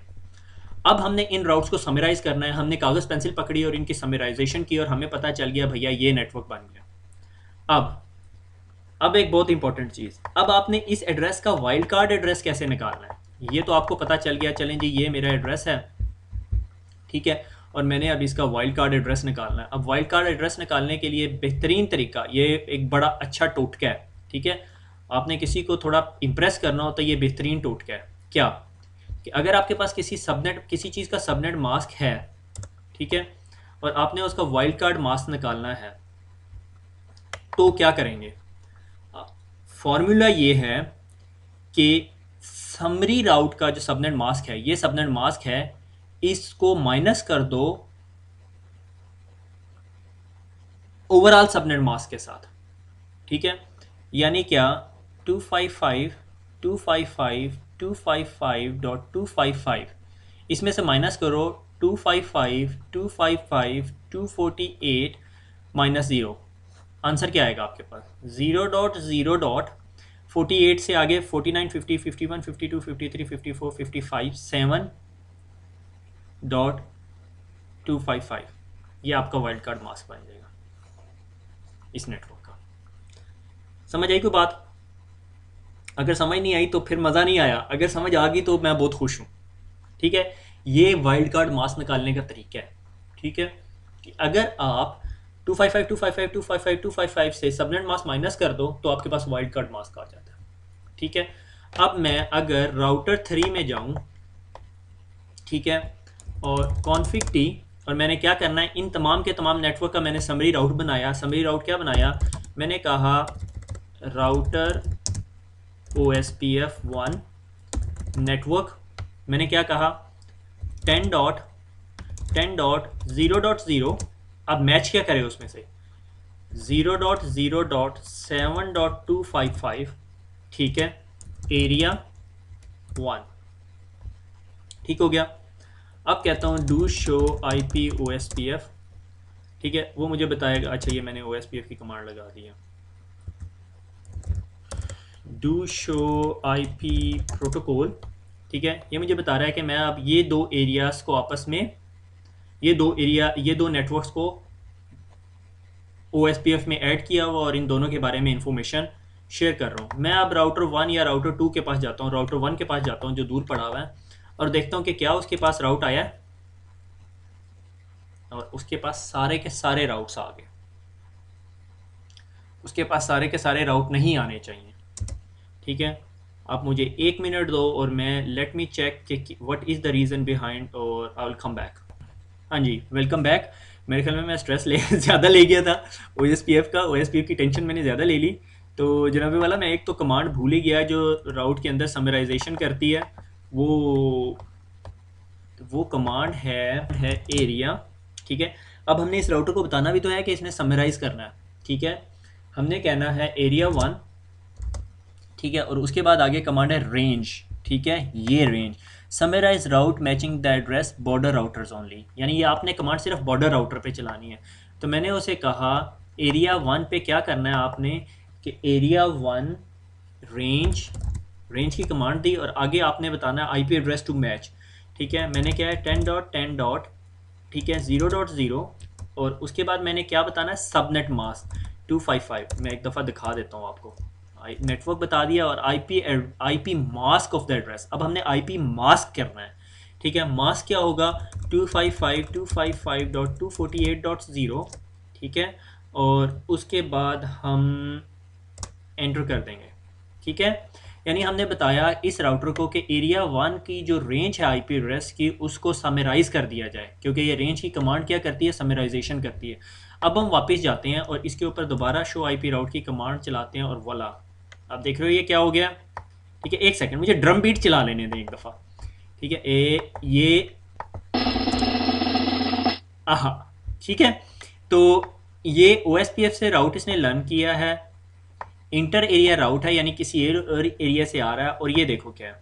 अब हमने इन राउट्स को समराइज़ करना है। हमने कागज़ पेंसिल पकड़ी और इनकी समराइजेशन की और हमें पता चल गया भैया ये नेटवर्क बन गया। अब एक बहुत इंपॉर्टेंट चीज़, अब आपने इस एड्रेस का वाइल्ड कार्ड एड्रेस कैसे निकालना है। ये तो आपको पता चल गया, चलें जी ये मेरा एड्रेस है, ठीक है, और मैंने अब इसका वाइल्ड कार्ड एड्रेस निकालना है। अब वाइल्ड कार्ड एड्रेस निकालने के लिए बेहतरीन तरीका, ये एक बड़ा अच्छा टोटका है, ठीक है। आपने किसी को थोड़ा इम्प्रेस करना हो तो ये बेहतरीन टोटका है। क्या कि अगर आपके पास किसी सबनेट, किसी चीज़ का सबनेट मास्क है, ठीक है, और आपने उसका वाइल्ड कार्ड मास्क निकालना है तो क्या करेंगे। फॉर्मूला ये है कि समरी राउट का जो सबनेट मास्क है, ये सबनेट मास्क है, इसको माइनस कर दो ओवरऑल सबनेट मास्क के साथ, ठीक है। यानी क्या, 255.255.255 इसमें से माइनस करो 255.255.248 माइनस 0। आंसर क्या आएगा आपके पास, 0.0.48 से आगे 49 50 51 52 53 54 55 7.255। ये आपका वाइल्ड कार्ड मास्क बन जाएगा इस नेटवर्क का। समझ आई कोई बात। अगर समझ नहीं आई तो फिर मज़ा नहीं आया, अगर समझ आ गई तो मैं बहुत खुश हूँ। ठीक है, ये वाइल्ड कार्ड मास्क निकालने का तरीका है। ठीक है, कि अगर आप 255 255 255 255 से सबनेट मास्क माइनस कर दो तो आपके पास वाइल्ड कार्ड मास्क आ जाता है। ठीक है, अब मैं अगर राउटर 3 में जाऊं, ठीक है, और कॉन्फ़िग टी, और मैंने क्या करना है, इन तमाम के तमाम नेटवर्क का मैंने समरी राउट बनाया। समरी राउट क्या बनाया, मैंने कहा राउटर OSPF1 नेटवर्क, मैंने क्या कहा 10.0.0, अब मैच क्या करे उसमें से 0.0.7.255, ठीक है, एरिया 1, ठीक हो गया। अब कहता हूँ डू शो IP OSPF, ठीक है, वो मुझे बताएगा। अच्छा, ये मैंने OSPF की कमांड लगा दी है, डू शो IP प्रोटोकॉल, ठीक है, ये मुझे बता रहा है कि मैं अब ये दो एरियाज को आपस में, ये दो नेटवर्क्स को OSPF में ऐड किया हुआ और इन दोनों के बारे में इंफॉर्मेशन शेयर कर रहा हूँ। मैं अब राउटर 1 या राउटर 2 के पास जाता हूँ, राउटर 1 के पास जाता हूँ जो दूर पड़ा हुआ है, और देखता हूँ कि क्या उसके पास राउट आया है, और उसके पास सारे के सारे राउट्स आ गए। उसके पास सारे के सारे राउट नहीं आने चाहिए। ठीक है, आप मुझे 1 मिनट दो और मैं लेट मी चेक कि what is the reason behind, और आई विल कम बैक। हाँ जी, वेलकम बैक। मेरे ख्याल में मैं स्ट्रेस ले ज़्यादा ले गया था, OSPF की टेंशन मैंने ज़्यादा ले ली। तो जनाबे वाला, मैं एक तो कमांड भूल ही गया जो राउट के अंदर समराइजेशन करती है, वो कमांड है एरिया। ठीक है, अब हमने इस राउटर को बताना भी तो है कि इसने समराइज़ करना है। ठीक है, हमने कहना है एरिया 1, ठीक है, और उसके बाद आगे कमांड है रेंज। ठीक है, ये range summarise route matching the address border routers only, यानी ये आपने कमांड सिर्फ बॉर्डर राउटर पे चलानी है। तो मैंने उसे कहा एरिया 1 पे क्या करना है आपने, कि एरिया 1 रेंज की कमांड दी, और आगे आपने बताना है IP एड्रेस टू मैच। ठीक है, मैंने क्या है 10.10. ठीक है, 0.0, और उसके बाद मैंने क्या बताना है सबनेट मास्क 255। मैं एक दफ़ा दिखा देता हूँ आपको, नेटवर्क बता दिया और IP mask of the address. अब हमने IP मास्क करना है। ठीक है, मास्क क्या होगा 255.255.248.0, ठीक है, और उसके बाद हम एंटर कर देंगे। ठीक है, यानी हमने बताया इस राउटर को कि एरिया 1 की जो रेंज है IP एड्रेस की, उसको समराइज़ कर दिया जाए, क्योंकि ये रेंज की कमांड क्या करती है, समराइजेशन करती है। अब हम वापस जाते हैं और इसके ऊपर दोबारा शो IP राउट की कमांड चलाते हैं, और वाला, आप देख रहे हो ये क्या हो गया। ठीक है, एक सेकंड, मुझे ड्रम बीट चला लेने दें एक दफ़ा। ठीक है, ये आहा, ठीक है, तो ये OSPF से राउट इसने लर्न किया है, इंटर एरिया राउट है, यानी किसी एरिया से आ रहा है, और ये देखो क्या है।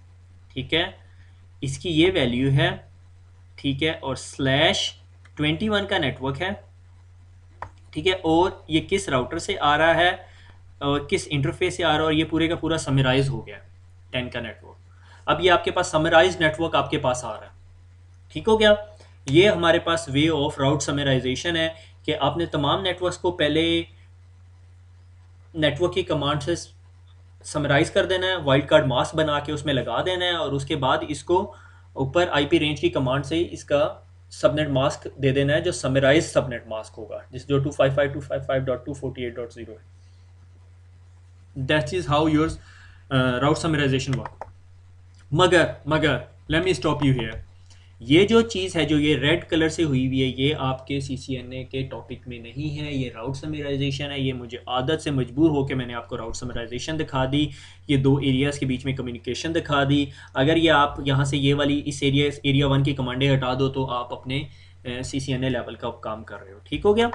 ठीक है, इसकी ये वैल्यू है। ठीक है, और /21 का नेटवर्क है। ठीक है, और ये किस राउटर से आ रहा है और किस इंटरफेस से आ रहा है, और ये पूरे का पूरा समराइज हो गया 10 का नेटवर्क। अब ये आपके पास समराइज नेटवर्क आपके पास आ रहा है। ठीक हो गया, ये हमारे पास वे ऑफ राउट समराइजेशन है कि आपने तमाम नेटवर्क्स को पहले नेटवर्क की कमांड से समराइज कर देना है, वाइल्ड कार्ड मास्क बना के उसमें लगा देना है, और उसके बाद इसको ऊपर IP रेंज की कमांड से इसका सबनेट मास्क दे देना है, जो समराइज सबनेट मास्क होगा, जो 255.255.248.0 है। That is how your route summarisation work. मगर let me stop you here. ये जो चीज़ है जो ये रेड कलर से हुई हुई है, ये आपके CCNA के टॉपिक में नहीं है, ये राउट समराइजेशन है। ये मुझे आदत से मजबूर होकर मैंने आपको राउट समराइजेशन दिखा दी, ये दो एरियाज़ के बीच में कम्युनिकेशन दिखा दी। अगर ये आप यहाँ से ये वाली इस एरिया 1 की कमांडें हटा दो तो आप अपने CCNA लेवल का काम कर रहे हो। ठीक हो गया।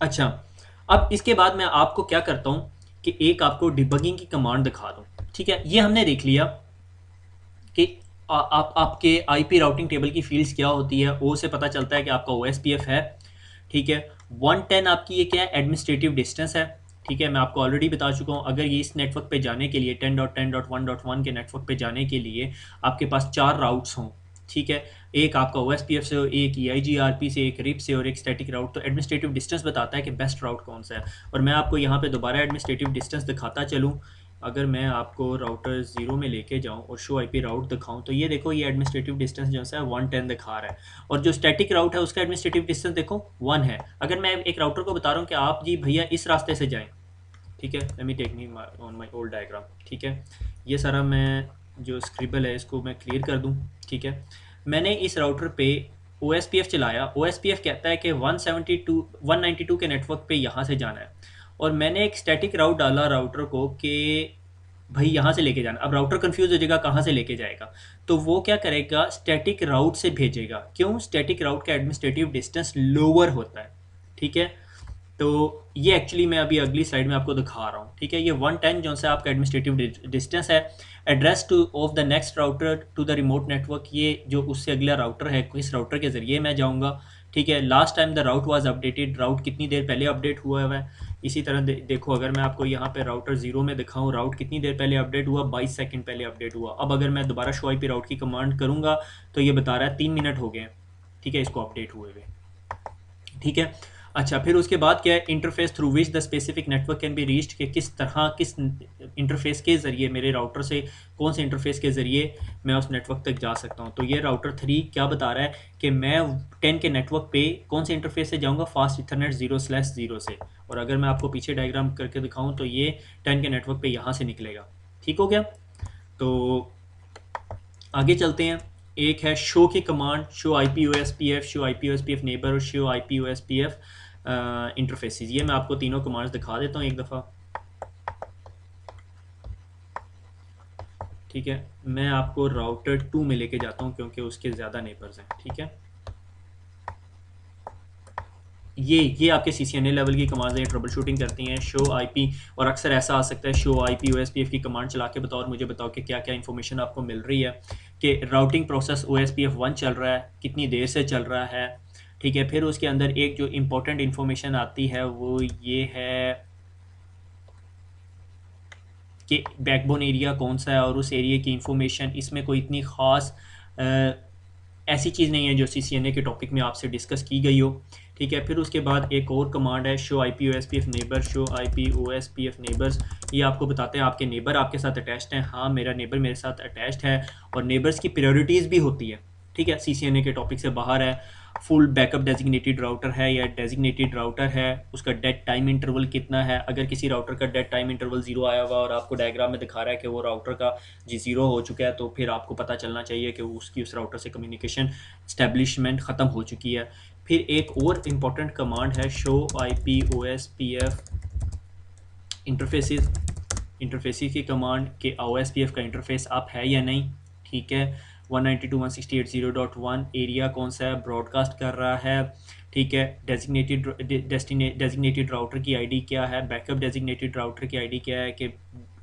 अच्छा, अब इसके बाद मैं आपको क्या करता हूँ कि एक आपको डिबगिंग की कमांड दिखा दूँ। ठीक है, ये हमने देख लिया कि आप आपके IP राउटिंग टेबल की फील्ड्स क्या होती है। O से पता चलता है कि आपका OSPF है। ठीक है, 110 आपकी ये क्या है, एडमिनिस्ट्रेटिव डिस्टेंस है। ठीक है, मैं आपको ऑलरेडी बता चुका हूँ, अगर ये इस नेटवर्क पे जाने के लिए 10.10.1.1 के नेटवर्क पे जाने के लिए आपके पास 4 राउट्स हों। ठीक है, एक आपका OSPF से, एक EIGRP से, एक RIP से, और एक स्टैटिक राउट। तो एडमिनिस्ट्रेटिव डिस्टेंस बताता है कि बेस्ट राउट कौन सा है। और मैं आपको यहाँ पे दोबारा एडमिनिस्ट्रेटिव डिस्टेंस दिखाता चलूँ अगर मैं आपको राउटर 0 में लेके जाऊं और शो आईपी राउट दिखाऊं तो ये देखो, ये एडमिनिस्ट्रेटिव डिस्टेंस जो है 110 दिखा रहा है, और जो स्टैटिक राउट है उसका एडमिनिस्ट्रेटिव डिस्टेंस देखो 1 है। अगर मैं एक राउटर को बता रहा हूँ कि आप जी भैया इस रास्ते से जाएं, ठीक है, let me take me on my old diagram, ठीक है, ये सारा मैं जो स्क्रिबल है इसको मैं क्लियर कर दूं, ठीक है। मैंने इस राउटर पे OSPF चलाया, OSPF कहता है कि 192 के नेटवर्क पे यहाँ से जाना है, और मैंने एक स्टैटिक राउट डाला राउटर को कि भाई यहाँ से लेके जाना। अब राउटर कंफ्यूज हो जाएगा कहाँ से लेके जाएगा, तो वो क्या करेगा, स्टैटिक राउट से भेजेगा। क्यों? स्टैटिक राउट का एडमिनिस्ट्रेटिव डिस्टेंस लोअर होता है, ठीक है। तो ये एक्चुअली मैं अभी अगली स्लाइड में आपको दिखा रहा हूँ, ठीक है। ये 110 जो सा आपका एडमिनिस्ट्रेटिव डिस्टेंस है, address to of the next router to the remote network, ये जो उससे अगला राउटर है, किस राउटर के ज़रिए मैं जाऊँगा, ठीक है। Last time the route was updated, route कितनी देर पहले अपडेट हुआ है। इसी तरह देखो, अगर मैं आपको यहाँ पे राउटर 0 में दिखाऊँ, राउट कितनी देर पहले अपडेट हुआ, 22 सेकंड पहले अपडेट हुआ। अब अगर मैं दोबारा शो आईपी राउट की कमांड करूँगा तो ये बता रहा है 3 मिनट हो गए, ठीक है, इसको अपडेट हुए हुए, ठीक है। अच्छा, फिर उसके बाद क्या है, interface through which the specific network can be reached, कि किस तरह, किस इंटरफेस के ज़रिए, मेरे राउटर से कौन से इंटरफेस के ज़रिए मैं उस नेटवर्क तक जा सकता हूँ। तो ये राउटर 3 क्या बता रहा है कि मैं 10 के नेटवर्क पे कौन से इंटरफेस से जाऊँगा, फास्ट इथरनेट 0/0 से। और अगर मैं आपको पीछे डायग्राम करके दिखाऊँ तो ये 10 के नेटवर्क पे यहाँ से निकलेगा, ठीक हो गया। तो आगे चलते हैं। एक है शो की command, show IPOSPF, show IPOSPF neighbour और शो IPOSPF इंटरफेसेस। ये मैं आपको तीनों कमांड्स दिखा देता हूँ एक दफ़ा, ठीक है। मैं आपको राउटर 2 में लेके जाता हूँ क्योंकि उसके ज़्यादा नेबर्स हैं, ठीक है। ये आपके CCNA लेवल की कमांड्स हैं, ट्रबल शूटिंग करती हैं। शो IP, और अक्सर ऐसा आ सकता है शो IPOSPF की कमांड चला के बताओ और मुझे बताओ कि क्या क्या इन्फॉर्मेशन आपको मिल रही है, कि राउटिंग प्रोसेस OSPF 1 चल रहा है, कितनी देर से चल रहा है, ठीक है। फिर उसके अंदर एक जो इम्पोर्टेंट इन्फॉर्मेशन आती है वो ये है कि बैकबोन एरिया कौन सा है और उस एरिया की इन्फॉर्मेशन। इसमें कोई इतनी ख़ास ऐसी चीज़ नहीं है जो CCNA के टॉपिक में आपसे डिस्कस की गई हो, ठीक है। फिर उसके बाद एक और कमांड है show IPOSPF neighbour, show IPOSPF neighbours. ये आपको बताते हैं आपके नेबर आपके साथ अटैच्ड हैं, हाँ मेरा नेबर मेरे साथ अटैच्ड है, और नेबर्स की प्रायोरिटीज़ भी होती है, ठीक है। CCNA के टॉपिक से बाहर है। फुल बैकअप डेजिग्नेटेड राउटर है या डेजिग्नेटेड राउटर है, उसका डेड टाइम इंटरवल कितना है। अगर किसी राउटर का डेड टाइम इंटरवल 0 आया हुआ और आपको डायग्राम में दिखा रहा है कि वो राउटर का जी 0 हो चुका है, तो फिर आपको पता चलना चाहिए कि उसकी उस राउटर से कम्युनिकेशन स्टैब्लिशमेंट ख़त्म हो चुकी है। फिर एक और इम्पॉर्टेंट कमांड है शो IPOSPF इंटरफेसेस, इंटरफेसेस की कमांड के OSPF का इंटरफेस अप है या नहीं, ठीक है। 192.168.0.1 एरिया कौन सा है, ब्रॉडकास्ट कर रहा है, ठीक है। डेजिग्नेटेड राउटर की आईडी क्या है, बैकअप डेजिग्नेटेड राउटर की आईडी क्या है, कि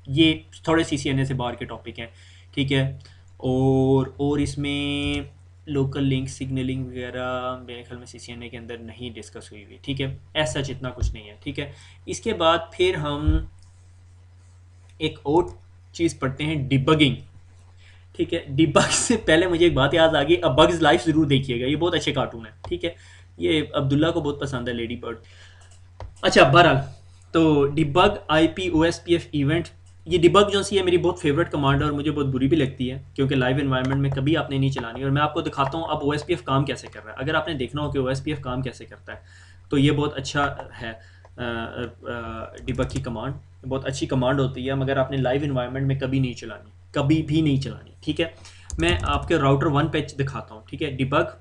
ये थोड़े CCNA से बाहर के टॉपिक हैं, ठीक है। और इसमें लोकल लिंक सिग्नलिंग वगैरह मेरे ख्याल में CCNA के अंदर नहीं डिस्कस हुई हुई, ठीक है। ऐसा जितना कुछ नहीं है, ठीक है। इसके बाद फिर हम एक और चीज़ पढ़ते हैं, डिबगिंग, ठीक है। डिबग से पहले मुझे एक बात याद आ गई, अब बग्स लाइफ ज़रूर देखिएगा, ये बहुत अच्छे कार्टून है, ठीक है। ये अब्दुल्ला को बहुत पसंद है, लेडी बर्ड। अच्छा, बहरहाल, तो डिबग IPOSPF इवेंट, ये डिबग जो सी है मेरी बहुत फेवरेट कमांड है और मुझे बहुत बुरी भी लगती है क्योंकि लाइव एनवायरनमेंट में कभी आपने नहीं चलानी। और मैं आपको दिखाता हूँ अब OSPF काम कैसे कर रहा है। अगर आपने देखना हो कि OSPF काम कैसे करता है तो ये बहुत अच्छा है। डिबग की कमांड बहुत अच्छी कमांड होती है, मगर आपने लाइव इन्वायरमेंट में कभी नहीं चलानी, कभी भी नहीं चलानी, ठीक है। मैं आपके राउटर 1 पे दिखाता हूँ, ठीक है। डिबग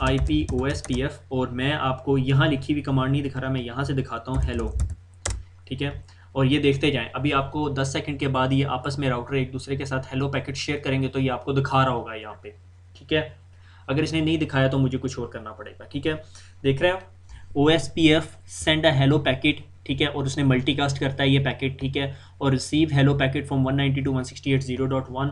IPOSPF, और मैं आपको यहाँ लिखी हुई कमांड नहीं दिखा रहा, मैं यहाँ से दिखाता हूँ हेलो, ठीक है। और ये देखते जाएं, अभी आपको 10 सेकंड के बाद ये आपस में राउटर एक दूसरे के साथ हेलो पैकेट शेयर करेंगे तो ये आपको दिखा रहा होगा यहाँ पे, ठीक है। अगर इसने नहीं दिखाया तो मुझे कुछ और करना पड़ेगा, ठीक है। देख रहे हो, OSPF send a hello packet, ठीक है, और उसने मल्टीकास्ट करता है ये पैकेट, ठीक है। और रिसीव हेलो पैकेट फ्रॉम 192.168.0.1।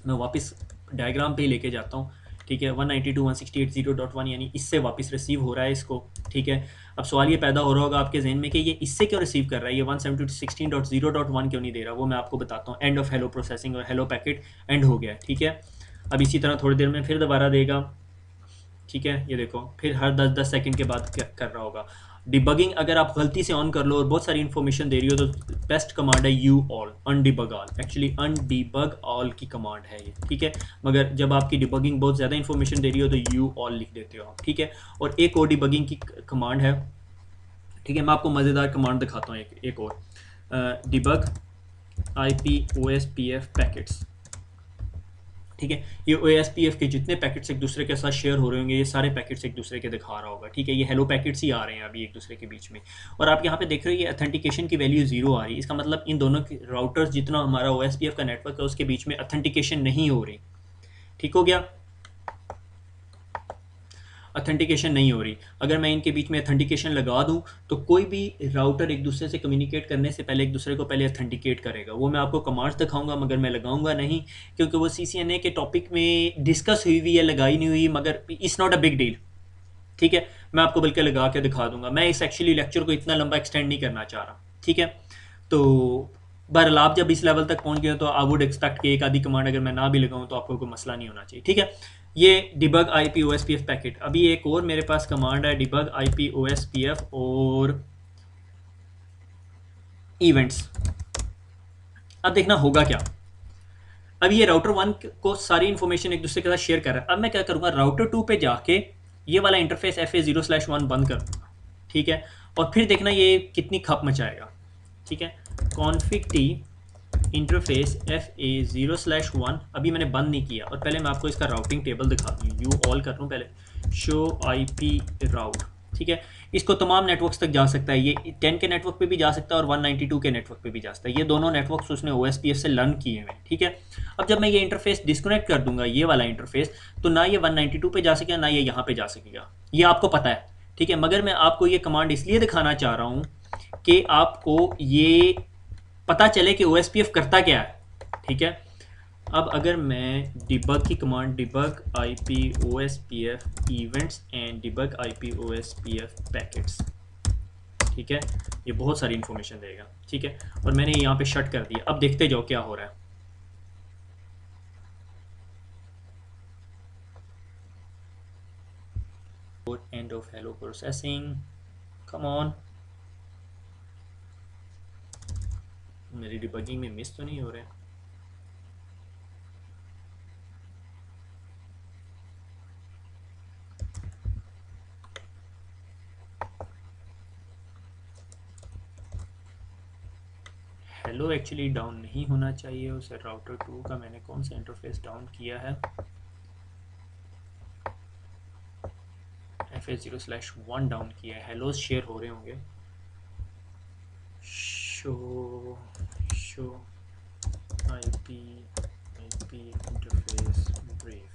मैं वापस डायग्राम पे ही लेके जाता हूँ, ठीक है। 192.168.0.1 यानी इससे वापस रिसीव हो रहा है इसको, ठीक है। अब सवाल ये पैदा हो रहा होगा आपके जहन में कि ये इससे क्यों रिसीव कर रहा है, ये 172.16.0.1 क्यों नहीं दे रहा। वो मैं आपको बताता हूँ। एंड ऑफ हेलो प्रोसेसिंग, और हेलो पैकेट एंड हो गया, ठीक है। अब इसी तरह थोड़ी देर में फिर दोबारा देगा, ठीक है, ये देखो फिर हर 10-10 सेकंड के बाद कर रहा होगा। डिबगिंग अगर आप गलती से ऑन कर लो और बहुत सारी इन्फॉर्मेशन दे रही हो तो बेस्ट कमांड है U all, undebug all. Actually undebug all की कमांड है ये, ठीक है। मगर जब आपकी डिबगिंग बहुत ज़्यादा इन्फॉर्मेशन दे रही हो तो यू ऑल लिख देते हो आप, ठीक है। और एक और डिबगिंग की कमांड है, ठीक है, मैं आपको मज़ेदार कमांड दिखाता हूँ एक और, डिबग IPOSPF पैकेट्स, ठीक है। ये OSPF के जितने पैकेट्स एक दूसरे के साथ शेयर हो रहे होंगे ये सारे पैकेट्स एक दूसरे के दिखा रहा होगा, ठीक है। ये हेलो पैकेट्स ही आ रहे हैं अभी एक दूसरे के बीच में। और आप यहाँ पे देख रहे हो ये अथेंटिकेशन की वैल्यू 0 आ रही है, इसका मतलब इन दोनों राउटर्स जितना हमारा OSPF का नेटवर्क है उसके बीच में अथेंटिकेशन नहीं हो रही, ठीक हो गया, अथेंटिकेशन नहीं हो रही। अगर मैं इनके बीच में अथेंटिकेशन लगा दूं तो कोई भी राउटर एक दूसरे से कम्युनिकेट करने से पहले एक दूसरे को पहले अथेंटिकेट करेगा। वो मैं आपको कमांड्स दिखाऊंगा मगर मैं लगाऊंगा नहीं, क्योंकि वो CCNA के टॉपिक में डिस्कस हुई हुई है, लगाई नहीं हुई, मगर it's not a big deal, ठीक है। मैं आपको बल्कि लगा के दिखा दूंगा। मैं इस एक्चुअली लेक्चर को इतना लंबा एक्सटेंड नहीं करना चाह रहा, ठीक है। तो बहरहाल आप जब इस लेवल तक पहुंच गए तो आई वुड एक्सपेक्ट कि एक आधी कमांड अगर मैं ना भी लगाऊं तो आपको कोई मसला नहीं होना चाहिए, ठीक है। ये डिबग IPOSPF पैकेट। अभी एक और मेरे पास कमांड है डिबग IPOSPF और इवेंट्स। अब देखना होगा क्या। अब ये राउटर 1 को सारी इन्फॉर्मेशन एक दूसरे के साथ शेयर कर रहा है। अब मैं क्या करूंगा, राउटर 2 पे जाके ये वाला इंटरफेस FA0/1 बंद कर दूंगा, ठीक है। और फिर देखना ये कितनी खप मचाएगा, ठीक है। कॉन्फिग टी इंटरफेस FA0/1 अभी मैंने बंद नहीं किया। और पहले मैं आपको इसका राउटिंग टेबल दिखा दूँ, यू ऑल कर लूँ पहले, शो IP राउट, ठीक है। इसको तमाम नेटवर्क्स तक जा सकता है, ये 10 के नेटवर्क पे भी जा सकता है और 192 के नेटवर्क पे भी जा सकता है। ये दोनों नेटवर्क्स उसने OSPF से लर्न किए हुए, ठीक है। अब जब मैं ये इंटरफेस डिस्कनेक्ट कर दूंगा, ये वाला इंटरफेस, तो ना ये 192 पे जा सकेगा ना ये यहाँ पे जा सकेगा, ये आपको पता है, ठीक है। मगर मैं आपको ये कमांड इसलिए दिखाना चाह रहा हूँ कि आपको ये पता चले कि OSPF करता क्या है, ठीक है। अब अगर मैं डिबग की command debug IPOSPF events and debug IPOSPF packets, ठीक है, ये बहुत सारी इंफॉर्मेशन देगा, ठीक है। और मैंने यहाँ पे शट कर दिया। अब देखते जाओ क्या हो रहा है। End of hello processing, come on, मेरी डिबगिंग में मिस तो नहीं हो रहा है। हेलो एक्चुअली डाउन नहीं होना चाहिए उसे। राउटर 2 का मैंने कौन सा इंटरफेस डाउन किया है, FA0/1 डाउन किया है। हेलोज शेयर हो रहे होंगे। Show IP interface brief,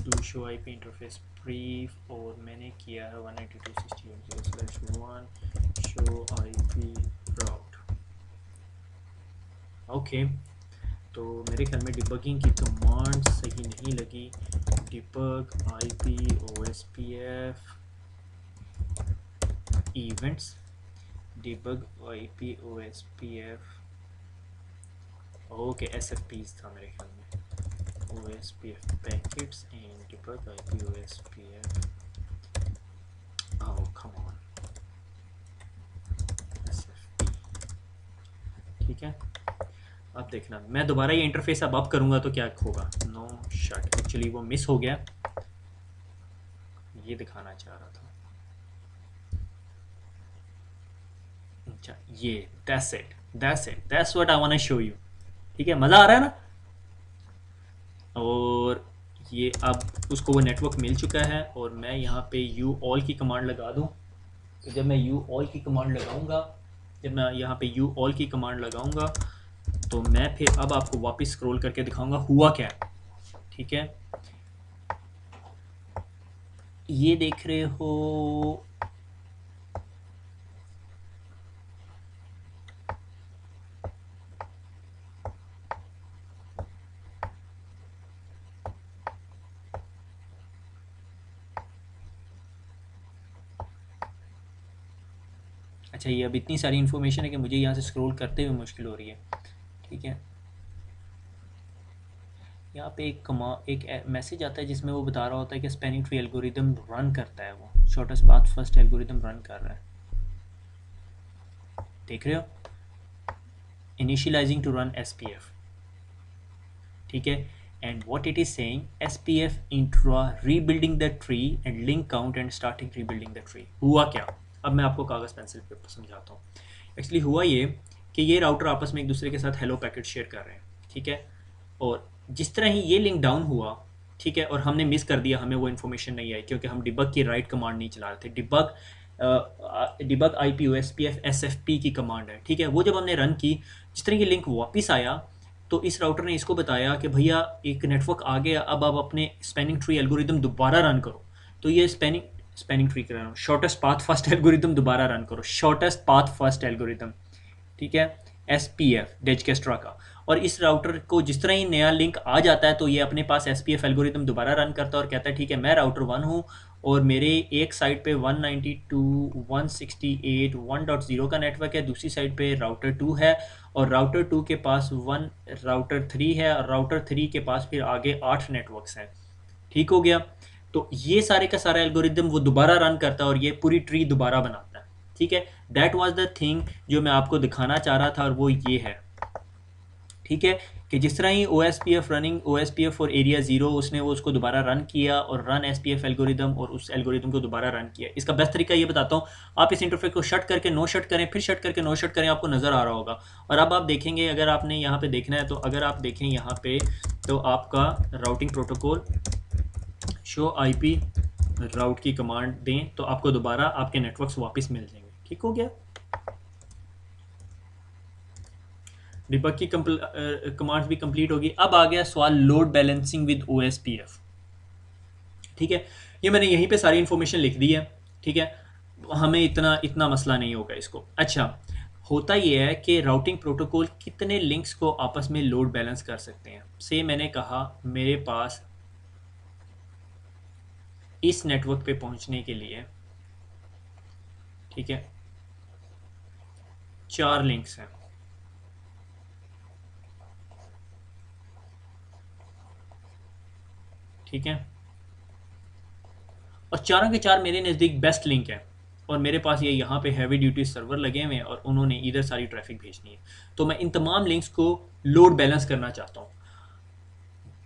do show IP interface brief, और मैंने किया है 192.168.0/1 शो IP राउट, ओके। तो मेरे ख्याल में डिबगिंग की कमांड सही नहीं लगी। Debug IPOSPF events, debug IPOSPF, okay SFPs था मेरे ख्याल में, OSPF packets and debug IPOSPF, oh come on, SFP, ठीक है। अब देखना मैं दोबारा ये इंटरफेस अब करूँगा तो क्या होगा। नो शट, एक्चुअली वो मिस हो गया, ये दिखाना चाह रहा था। अच्छा ये that's it, that's what I want to show you, ठीक है। मज़ा आ रहा है ना। और ये अब उसको वो नेटवर्क मिल चुका है और मैं यहाँ पे यू ऑल की कमांड लगा दूँ। तो जब मैं यू ऑल की कमांड लगाऊंगा, जब मैं यहाँ पे यू ऑल की कमांड लगाऊंगा तो मैं फिर अब आपको वापस स्क्रॉल करके दिखाऊंगा हुआ क्या है, ठीक है। ये देख रहे हो, अच्छा ये अब इतनी सारी इन्फॉर्मेशन है कि मुझे यहाँ से स्क्रॉल करते हुए मुश्किल हो रही है, ठीक है। यहाँ पे एक मैसेज आता है जिसमें वो बता रहा होता है कि स्पैनिंग ट्री एल्गोरिदम रन करता है, वो shortest path first algorithm run कर रहा है, देख रहे हो, इनिशियलाइजिंग टू रन SPF, ठीक है। And what it is saying, SPF intra rebuilding the tree and link count and starting rebuilding the tree. हुआ क्या, अब मैं आपको कागज़ पेंसिल पेपर समझाता हूँ। एक्चुअली हुआ ये कि ये राउटर आपस में एक दूसरे के साथ हेलो पैकेट शेयर कर रहे हैं, ठीक है। और जिस तरह ही ये लिंक डाउन हुआ, ठीक है, और हमने मिस कर दिया, हमें वो इन्फॉर्मेशन नहीं आई क्योंकि हम डिबग की राइट कमांड नहीं चला रहे थे। डिबग IPOSPF SFP की कमांड है, ठीक है। वो जब हमने रन की, जिस तरह ये लिंक वापस आया तो इस राउटर ने इसको बताया कि भैया एक नेटवर्क आ गया, अब आप अपने स्पैनिंग ट्री एल्गोरिदम दोबारा रन करो। तो ये स्पैनिंग ट्री कर रहा हूँ, शॉर्टेस्ट पाथ फर्स्ट एल्गोरिदम दोबारा रन करो, शॉर्टेस्ट पाथ फर्स्ट एल्गोरिदम, ठीक है, SPF डेजकेस्ट्रा का। और इस राउटर को जिस तरह ही नया लिंक आ जाता है तो ये अपने पास SPF एल्गोरिदम दोबारा रन करता है और कहता है ठीक है, मैं राउटर 1 हूँ और मेरे एक साइड पे 192.168.1.0 का नेटवर्क है, दूसरी साइड पे राउटर 2 है और राउटर 2 के पास राउटर 3 है और राउटर 3 के पास फिर आगे 8 नेटवर्क्स हैं, ठीक हो गया। तो ये सारे का सारा एल्गोरिदम वो दोबारा रन करता है और ये पूरी ट्री दोबारा बनाता है, ठीक है। दैट वाज द थिंग जो मैं आपको दिखाना चाह रहा था और वो ये है, ठीक है, कि जिस तरह ही OSPF running OSPF for area 0 उसने वो उसको दोबारा रन किया और रन SPF एल्गोरिदम और उस एल्गोरिदम को दोबारा रन किया। इसका बेस्ट तरीका ये बताता हूँ, आप इस इंटरफेस को शट करके नो शट करें, फिर शट करके नो शट करें, आपको नज़र आ रहा होगा। और अब आप देखेंगे, अगर आपने यहाँ पे देखना है तो अगर आप देखें यहाँ पे तो आपका राउटिंग प्रोटोकॉल शो IP राउट की कमांड दें तो आपको दोबारा आपके नेटवर्क्स वापस मिल जाएंगे, ठीक हो गया। डिबग की कमांड्स भी कंप्लीट होगी। अब आ गया सवाल लोड बैलेंसिंग विद OSPF, ठीक है। ये मैंने यहीं पे सारी इन्फॉर्मेशन लिख दी है, ठीक है, हमें इतना मसला नहीं होगा इसको। अच्छा, होता ये है कि राउटिंग प्रोटोकॉल कितने लिंक्स को आपस में लोड बैलेंस कर सकते हैं। से मैंने कहा मेरे पास इस नेटवर्क पे पहुंचने के लिए, ठीक है, 4 लिंक्स हैं, ठीक है, और चारों के चार मेरे नज़दीक बेस्ट लिंक है और मेरे पास ये यहाँ पे हैवी ड्यूटी सर्वर लगे हुए हैं और उन्होंने इधर सारी ट्रैफिक भेजनी है। तो मैं इन तमाम लिंक्स को लोड बैलेंस करना चाहता हूँ।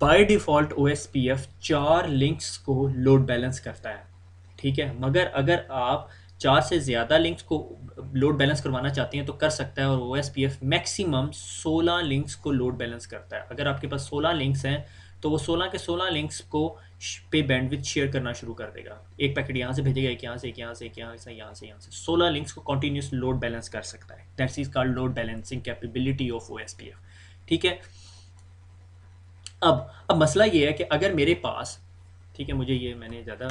बाय डिफ़ॉल्ट OSPF 4 लिंक्स को लोड बैलेंस करता है, ठीक है, मगर अगर आप 4 से ज़्यादा लिंक्स को लोड बैलेंस करवाना चाहते हैं तो कर सकता है और OSPF मैक्सिमम 16 लिंक्स को लोड बैलेंस करता है। अगर आपके पास 16 लिंक्स हैं तो वो 16 के 16 लिंक्स को पे बैंडविड्थ शेयर करना शुरू कर देगा। एक पैकेट यहाँ से भेजेगा, एक यहाँ से, एक यहाँ से, एक यहाँ से, यहाँ से, यहाँ से, 16 लिंक्स को कॉन्टीन्यूस लोड बैलेंस कर सकता है। That's is called load balancing capability of OSPF, ठीक है। अब मसला ये है कि अगर मेरे पास, ठीक है, मुझे ये मैंने ज़्यादा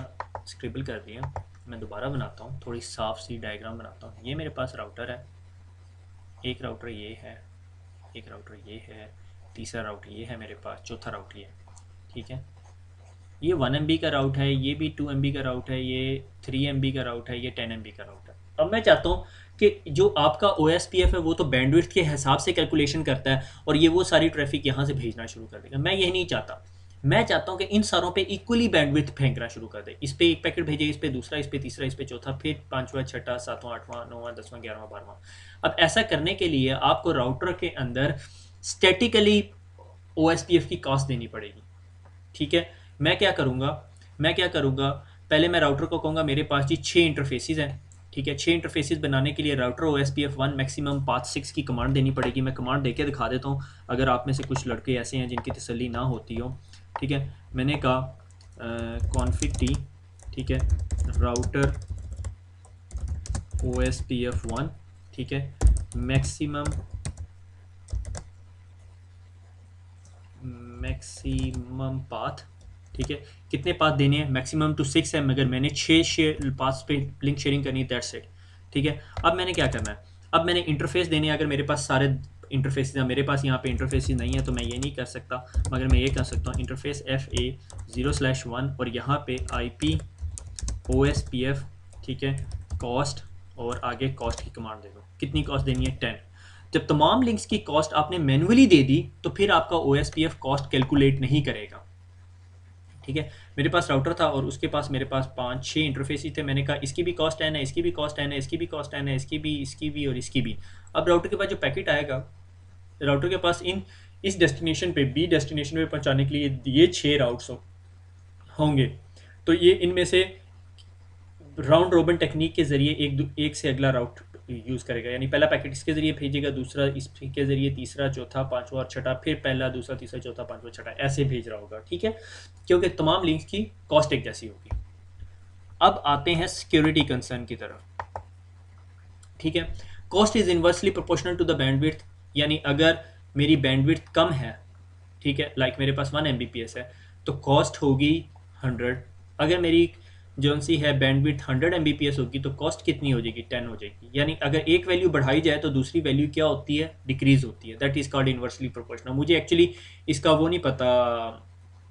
स्क्रिबल कर दिया, मैं दोबारा बनाता हूँ, थोड़ी साफ सी डायग्राम बनाता हूँ। ये मेरे पास राउटर है, एक राउटर ये है, एक राउटर ये है, तीसरा राउटर ये है मेरे पास, चौथा राउटर ये, ठीक है। ये 1 MB का राउट है, ये भी 2 MB का राउट है, ये 3 MB का राउट है, ये 10 MB का राउट है। अब मैं चाहता हूँ कि जो आपका OSPF है वो तो बैंडविड्थ के हिसाब से कैलकुलेशन करता है और ये वो सारी ट्रैफिक यहाँ से भेजना शुरू कर देगा। मैं यही नहीं चाहता, मैं चाहता हूँ कि इन सारों पे इक्वली बैंडविड्थ फेंकना शुरू कर दे। इस पे एक पैकेट भेजे, इस पे दूसरा, इस पे तीसरा, इस पे चौथा, फिर 5वां, 6वां, 7वां, 8वां, 9वां, 10वां, 11वां, 12वां। अब ऐसा करने के लिए आपको राउटर के अंदर स्टैटिकली OSPF की कॉस्ट देनी पड़ेगी, ठीक है। मैं क्या करूँगा, पहले मैं राउटर को कहूँगा मेरे पास जी 6 इंटरफेसेस हैं, ठीक है। 6 इंटरफेसेस बनाने के लिए राउटर OSPF 1 मैक्सिमम पाथ 6 की कमांड देनी पड़ेगी। मैं कमांड देके दिखा देता हूँ अगर आप में से कुछ लड़के ऐसे हैं जिनकी तसल्ली ना होती हो, ठीक है। मैंने कहा कॉन्फिग t, ठीक है, राउटर OSPF 1, ठीक है, मैक्सिमम पाथ, ठीक है। कितने पाथ देने हैं, मैक्सिमम टू 6 है, मगर मैंने 6 पाथ पे लिंक शेयरिंग करनी है, दैट्स इट, ठीक है। अब मैंने क्या करना है, अब मैंने इंटरफेस देने हैं। अगर मेरे पास सारे इंटरफेस हैं, मेरे पास यहाँ पे इंटरफेस नहीं है तो मैं ये नहीं कर सकता, मगर मैं ये कर सकता हूँ इंटरफेस FA 0/1 और यहाँ पे IP OSPF, ठीक है, कॉस्ट और आगे कॉस्ट की कमांड दे दो। कितनी कॉस्ट देनी है, 10। जब तमाम लिंक्स की कॉस्ट आपने मैनुअली दे दी तो फिर आपका OSPF कॉस्ट कैलकुलेट नहीं करेगा। ठीक है, मेरे पास राउटर था और उसके पास मेरे पास 5-6 इंटरफेस थे। मैंने कहा इसकी भी कॉस्ट है ना, इसकी भी कॉस्ट है ना, इसकी भी कॉस्ट है ना, इसकी भी और इसकी भी। अब राउटर के पास जो पैकेट आएगा, राउटर के पास इस डेस्टिनेशन पे, बी डेस्टिनेशन पे पहुंचाने के लिए ये 6 राउट्स होंगे। तो ये इनमें से राउंड रोबन टेक्निक के जरिए एक से अगला राउट यूज़ करेगा, यानी पहला पैकेट इसके ज़रिए भेजेगा, दूसरा इसके ज़रिए, तीसरा, चौथा, पांचवा और छठा, फिर पहला, दूसरा, तीसरा, चौथा, पांचवा, छठा, ऐसे भेज रहा होगा। ठीक है, क्योंकि तमाम लिंक्स की कॉस्ट एक जैसी होगी। अब आते हैं सिक्योरिटी कंसर्न की तरफ। ठीक है, cost is inversely proportional to the bandwidth, यानी अगर मेरी बैंडविड्थ कम है, ठीक है, लाइक मेरे पास 1 Mbps है, तो कॉस्ट होगी 100। अगर मेरी जो सी है बैंडविड्थ 100 Mbps होगी तो कॉस्ट कितनी हो जाएगी, 10 हो जाएगी। यानी अगर एक वैल्यू बढ़ाई जाए तो दूसरी वैल्यू क्या होती है, डिक्रीज होती है। That is called inversely proportional. मुझे एक्चुअली इसका वो नहीं पता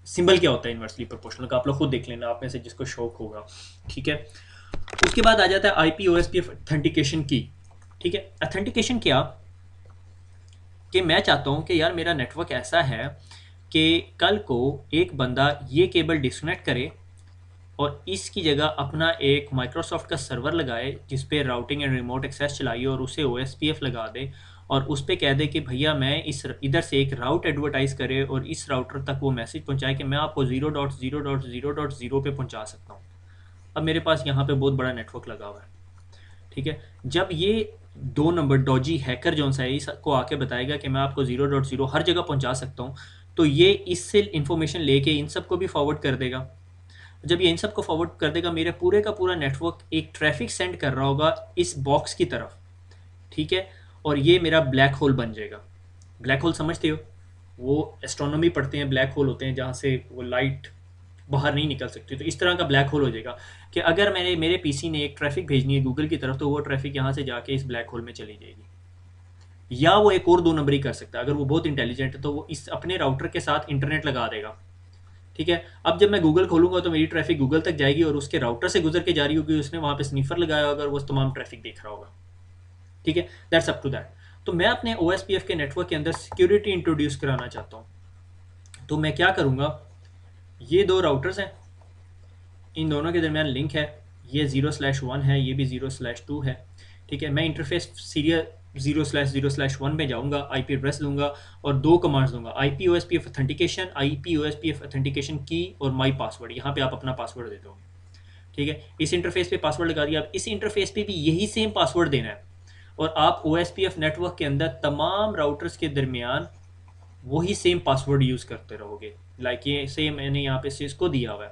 सिंबल क्या होता है इनवर्सली प्रोपोर्शनल का, आप लोग खुद देख लेना, आप में से जिसको शौक होगा। ठीक है, उसके बाद आ जाता है IP OSPF ऑथेंटिकेशन की। ठीक है, ऑथेंटिकेशन क्या कि मैं चाहता हूँ कि यार मेरा नेटवर्क ऐसा है कि कल को एक बंदा ये केबल डिस्कनेक्ट करे और इसकी जगह अपना एक माइक्रोसॉफ्ट का सर्वर लगाए जिस पे राउटिंग एंड रिमोट एक्सेस चलाइए और उसे OSPF लगा दे और उस पे कह दे कि भैया मैं इस इधर से एक राउट एडवर्टाइज करे और इस राउटर तक वो मैसेज पहुंचाए कि मैं आपको 0.0.0.0 पे पहुंचा सकता हूँ। अब मेरे पास यहाँ पे बहुत बड़ा नेटवर्क लगा हुआ है। ठीक है, जब ये 2 नंबर डॉजी हैकर जो सा है इसको आके बताएगा कि मैं आपको 0.0 हर जगह पहुंचा सकता हूँ, तो ये इससे इंफॉर्मेशन लेके इन सब को भी फॉरवर्ड कर देगा। जब ये इन सब को फॉरवर्ड कर देगा, मेरे पूरे का पूरा नेटवर्क एक ट्रैफिक सेंड कर रहा होगा इस बॉक्स की तरफ। ठीक है, और ये मेरा ब्लैक होल बन जाएगा। ब्लैक होल समझते हो, वो एस्ट्रोनॉमी पढ़ते हैं, ब्लैक होल होते हैं जहाँ से वो लाइट बाहर नहीं निकल सकती, तो इस तरह का ब्लैक होल हो जाएगा कि अगर मेरे पीसी ने एक ट्रैफिक भेजनी है गूगल की तरफ तो वो ट्रैफिक यहाँ से जाके इस ब्लैक होल में चली जाएगी। या वो एक और 2 नंबरी कर सकता है, अगर वो बहुत इंटेलिजेंट है तो वो इस अपने राउटर के साथ इंटरनेट लगा देगा। ठीक है, अब जब मैं गूगल खोलूंगा तो मेरी ट्रैफिक गूगल तक जाएगी और उसके राउटर से गुजर के जा रही होगी, उसने वहां पे स्नीफर लगाया होगा और वो तमाम ट्रैफिक देख रहा होगा। ठीक है, दैट्स अप टू दैट। तो मैं अपने OSPF के नेटवर्क के अंदर सिक्योरिटी इंट्रोड्यूस कराना चाहता हूँ। तो मैं क्या करूँगा, ये 2 राउटर्स हैं, इन दोनों के दरमियान लिंक है, ये 0/1 है, ये भी 0/2 है। ठीक है, मैं इंटरफेस सीरियल 0/0/1 में जाऊंगा, IP एड्रेस दूंगा और 2 कमांड्स दूंगा, IP OSPF authentication, IP OSPF authentication की और माई पासवर्ड। यहाँ पे आप अपना पासवर्ड दे दो। ठीक है, इस इंटरफेस पे पासवर्ड लगा दिया। अब इस इंटरफेस पे भी यही सेम पासवर्ड देना है और आप OSPF नेटवर्क के अंदर तमाम राउटर्स के दरमियान वही सेम पासवर्ड यूज़ करते रहोगे। लाइक ये सेम मैंने यहाँ पे सिस्को दिया हुआ है,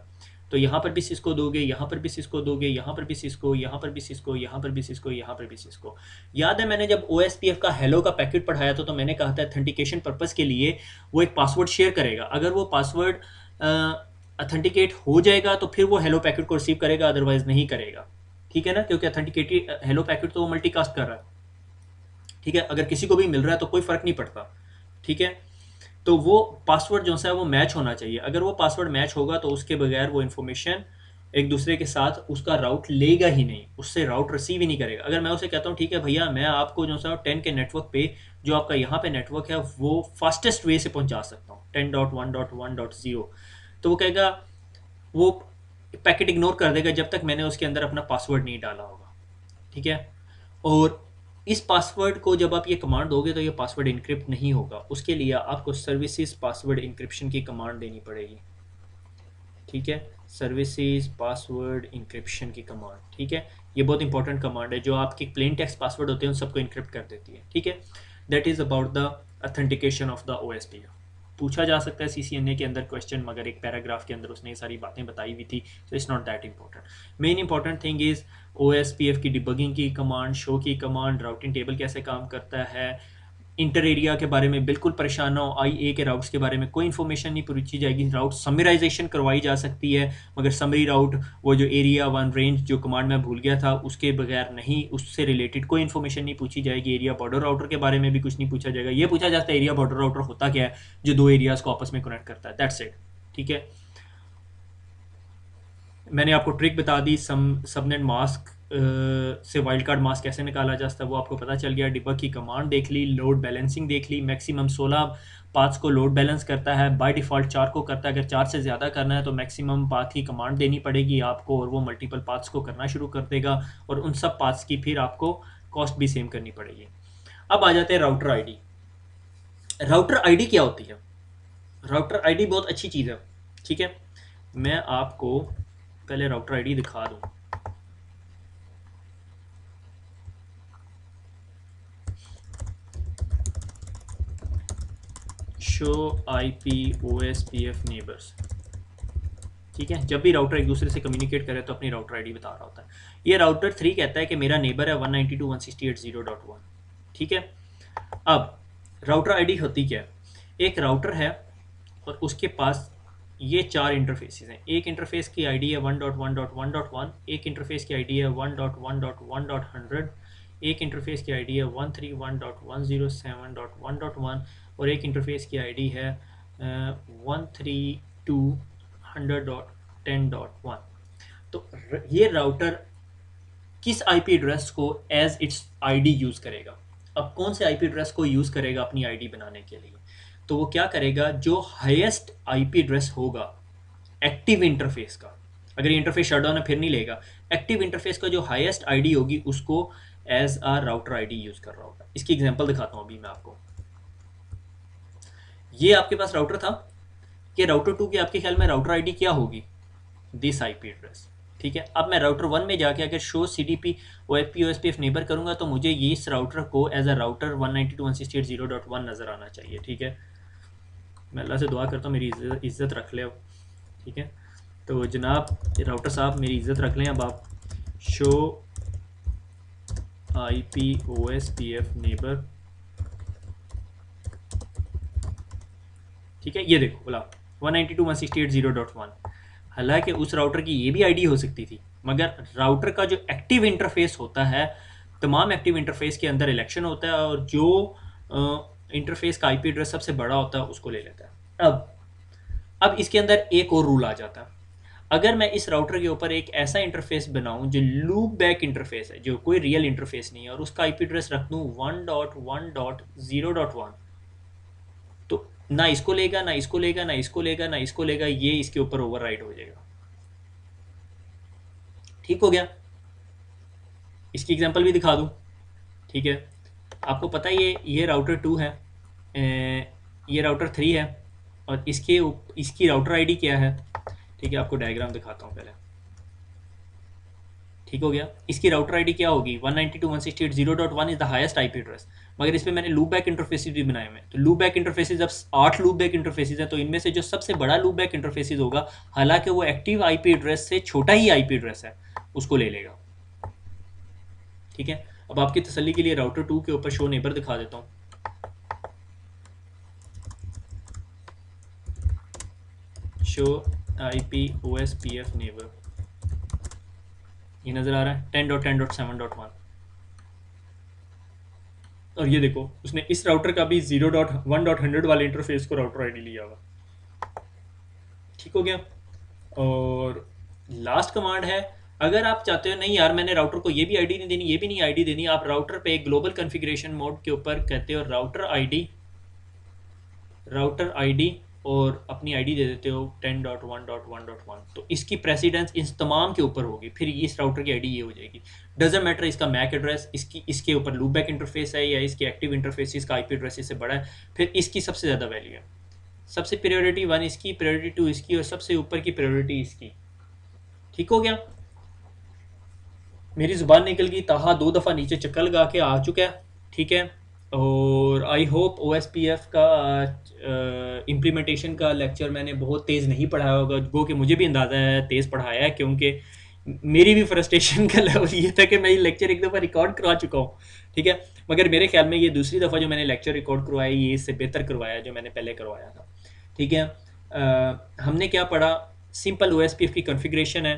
तो यहाँ पर भी सिस्को दोगे, यहाँ पर भी सिस्को दोगे, यहाँ पर भी सिस्को, यहाँ पर भी सिस्को, यहाँ पर भी सिस्को, यहाँ पर भी सिस्को। याद है मैंने जब OSPF का हेलो का पैकेट पढ़ाया था तो मैंने कहा था ऑथेंटिकेशन पर्पस के लिए वो एक पासवर्ड शेयर करेगा। अगर वो पासवर्ड ऑथेंटिकेट हो जाएगा तो फिर वो हेलो पैकेट को रिसीव करेगा, अदरवाइज नहीं करेगा। ठीक है ना, क्योंकि ऑथेंटिकेटेड हेलो पैकेट तो वो मल्टीकास्ट कर रहा है। ठीक है, अगर किसी को भी मिल रहा है तो कोई फर्क नहीं पड़ता। ठीक है, तो वो पासवर्ड जो है वो मैच होना चाहिए। अगर वो पासवर्ड मैच होगा तो उसके बगैर वो इन्फॉर्मेशन एक दूसरे के साथ उसका राउट लेगा ही नहीं, उससे राउट रिसीव ही नहीं करेगा। अगर मैं उसे कहता हूँ ठीक है भैया मैं आपको जो है 10 के नेटवर्क पे जो आपका यहाँ पे नेटवर्क है वो फास्टेस्ट वे से पहुँचा सकता हूँ 10.1.1.0, तो वो कहेगा, वो पैकेट इग्नोर कर देगा जब तक मैंने उसके अंदर अपना पासवर्ड नहीं डाला होगा। ठीक है, और इस पासवर्ड को जब आप ये कमांड दोगे तो ये पासवर्ड इनक्रिप्ट नहीं होगा, उसके लिए आपको सर्विसेज पासवर्ड इंक्रिप्शन की कमांड देनी पड़ेगी। ठीक है, सर्विसेज पासवर्ड इंक्रिप्शन की कमांड। ठीक है, ये बहुत इंपॉर्टेंट कमांड है जो आपके प्लेन टेक्स्ट पासवर्ड होते हैं उन सबको इंक्रिप्ट कर देती है। ठीक है, that is about the authentication of the OSPF। पूछा जा सकता है CCNA के अंदर क्वेश्चन, मगर एक पैराग्राफ के अंदर उसने ये सारी बातें बताई हुई थी, तो it's not that important. Main important thing is OSPF की डिबगिंग की कमांड, शो की कमांड, राउटिंग टेबल कैसे काम करता है, इंटर एरिया के बारे में बिल्कुल परेशान ना हो। IA के राउट्स के बारे में कोई इन्फॉर्मेशन नहीं पूछी जाएगी, राउट समराइजेशन करवाई जा सकती है मगर समरी राउट वो जो एरिया 1 रेंज जो कमांड में भूल गया था उसके बगैर नहीं, उससे रिलेटेड कोई इन्फॉर्मेशन नहीं पूछी जाएगी। एरिया बॉर्डर राउटर के बारे में भी कुछ नहीं पूछा जाएगा। ये पूछा जाता है एरिया बॉर्डर राउटर होता क्या है, जो 2 एरियाज को आपस में कनेक्ट करता है, दैट्स इट। ठीक है, मैंने आपको ट्रिक बता दी सबनेट मास्क से वाइल्ड कार्ड मास्क कैसे निकाला जाता है वो आपको पता चल गया। डिबग की कमांड देख ली, लोड बैलेंसिंग देख ली, मैक्सिमम 16 पाथ्स को लोड बैलेंस करता है, बाय डिफ़ॉल्ट 4 को करता है। अगर 4 से ज़्यादा करना है तो मैक्सिमम पाथ की कमांड देनी पड़ेगी आपको और वो मल्टीपल पाथ्स को करना शुरू कर देगा और उन सब पाथ्स की फिर आपको कॉस्ट भी सेम करनी पड़ेगी। अब आ जाते हैं राउटर आईडी। राउटर आईडी क्या होती है? राउटर आईडी बहुत अच्छी चीज़ है, ठीक है। मैं आपको पहले राउटर आईडी दिखा दूँ। शो IP OSPF नेबर्स, ठीक है। जब भी राउटर एक दूसरे से कम्युनिकेट करे तो अपनी राउटर आईडी बता रहा होता है। ये राउटर 3 कहता है कि मेरा नेबर है 192.168.0.1, ठीक है। अब राउटर आईडी होती क्या है? एक राउटर है और उसके पास ये 4 इंटरफेसेस हैं। एक इंटरफेस की आईडी है 1.1.1.1, एक इंटरफेस की आईडी है 1.1.1.100, एक इंटरफेस की आईडी है 131.107.1.1 और एक इंटरफेस की आईडी है 132.100.10.1। तो ये राउटर किस आईपी एड्रेस को एज इट्स आईडी यूज़ करेगा? अब कौन से आईपी एड्रेस को यूज़ करेगा अपनी आईडी बनाने के लिए? तो वो क्या करेगा, जो हाईएस्ट आईपी एड्रेस होगा एक्टिव इंटरफेस का, अगर ये इंटरफेस शटडाउन है फिर नहीं लेगा, एक्टिव इंटरफेस का जो हाईएस्ट आईडी होगी उसको एज आ राउटर आईडी यूज़ कर रहा होगा। इसकी एग्जांपल दिखाता हूँ अभी मैं आपको। ये आपके पास राउटर था, कि राउटर 2 की आपके ख्याल में राउटर आईडी क्या होगी? दिस आईपी एड्रेस, ठीक है। अब मैं राउटर 1 में जाके अगर show CDP OFP OSPF neighbour करूंगा तो मुझे ये इस राउटर को एज अ राउटर 192.168.0.1 नज़र आना चाहिए, ठीक है। मैं अल्लाह से दुआ करता हूँ मेरी इज़्ज़त रख ले अब, ठीक है। तो जनाब राउटर साहब मेरी इज़्ज़त रख लें। अब आप शो IP OSPF नेबर, ठीक है। ये देखो बोला 192.168.0.1, हालांकि उस राउटर की ये भी आईडी हो सकती थी, मगर राउटर का जो एक्टिव इंटरफेस होता है, तमाम एक्टिव इंटरफेस के अंदर इलेक्शन होता है और जो इंटरफेस का आईपी एड्रेस सबसे बड़ा होता है उसको ले लेता है। अब इसके अंदर एक और रूल आ जाता है। अगर मैं इस राउटर के ऊपर एक ऐसा इंटरफेस बनाऊं जो लूप बैक इंटरफेस है, जो कोई रियल इंटरफेस नहीं है, और उसका आईपी एड्रेस रख दूं 1.1.0.1, तो ना इसको लेगा, ना इसको लेगा, ना इसको लेगा, ना इसको लेगा, ये इसके ऊपर ओवरराइड हो जाएगा। ठीक हो गया। इसकी एग्जांपल भी दिखा दूं, ठीक है। आपको पता है ये राउटर 2 है, ये राउटर 3 है और इसकी राउटर आईडी क्या है, ठीक है। आपको डायग्राम दिखाता हूँ पहले, ठीक हो गया। इसकी राउटर आईडी क्या होगी? 192.168.0.1 is the highest IP address, मगर इसमें मैंने लूप बैक इंटरफेसेस भी बनाए हुए हैं। तो लूप बैक इंटरफेसेस जब 8 लूप बैक इंटरफेसेस हैं तो इनमें से जो सबसे बड़ा लूप बैक इंटरफेसेस होगा, हालांकि वो एक्टिव आईपी एड्रेस से छोटा ही आईपी एड्रेस है, उसको ले लेगा, ठीक है। अब आपकी तसल्ली के लिए राउटर 2 के ऊपर शो नेबर दिखा देता हूँ। शो IP OSPF नेबर, ये नज़र आ रहा है 10.10.7.1, और ये देखो उसने इस राउटर का भी 0.1.100 वाले इंटरफेस को राउटर आईडी लिया हुआ, ठीक हो गया। और लास्ट कमांड है, अगर आप चाहते हो नहीं यार मैंने राउटर को ये भी आईडी नहीं देनी, ये भी नहीं आईडी देनी, आप राउटर पे एक ग्लोबल कॉन्फ़िगरेशन मोड के ऊपर कहते हो राउटर आईडी और अपनी आईडी दे देते हो 10.1.1.1, तो इसकी प्रेसिडेंस इस तमाम के ऊपर होगी, फिर इस राउटर की आईडी ये हो जाएगी। डजंट मैटर इसका मैक एड्रेस, इसके ऊपर लूप बैक इंटरफेस है या इसके एक्टिव इंटरफेस इसका आईपी एड्रेस इससे बड़ा है, फिर इसकी सबसे ज़्यादा वैल्यू है। सबसे प्रायोरिटी 1 इसकी, प्रायोरिटी 2 इसकी और सबसे ऊपर की प्रायोरिटी इसकी, ठीक हो गया। मेरी ज़ुबान निकल गई, ताहा 2 दफ़ा नीचे चक्कर लगा के आ चुका है, ठीक है। और आई होप OSPF का इम्प्लीमेंटेशन का लेक्चर मैंने बहुत तेज़ नहीं पढ़ाया होगा, गो कि मुझे भी अंदाज़ा है तेज़ पढ़ाया है, क्योंकि मेरी भी फ्रस्ट्रेशन का लेवल ये था कि मैं ये लेक्चर एक दफ़ा रिकॉर्ड करवा चुका हूँ, ठीक है। मगर मेरे ख्याल में ये दूसरी दफ़ा जो मैंने लेक्चर रिकॉर्ड करवाया ये इससे बेहतर करवाया जो मैंने पहले करवाया था, ठीक है। हमने क्या पढ़ा? सिंपल OSPF की कॉन्फ़िगरेशन है,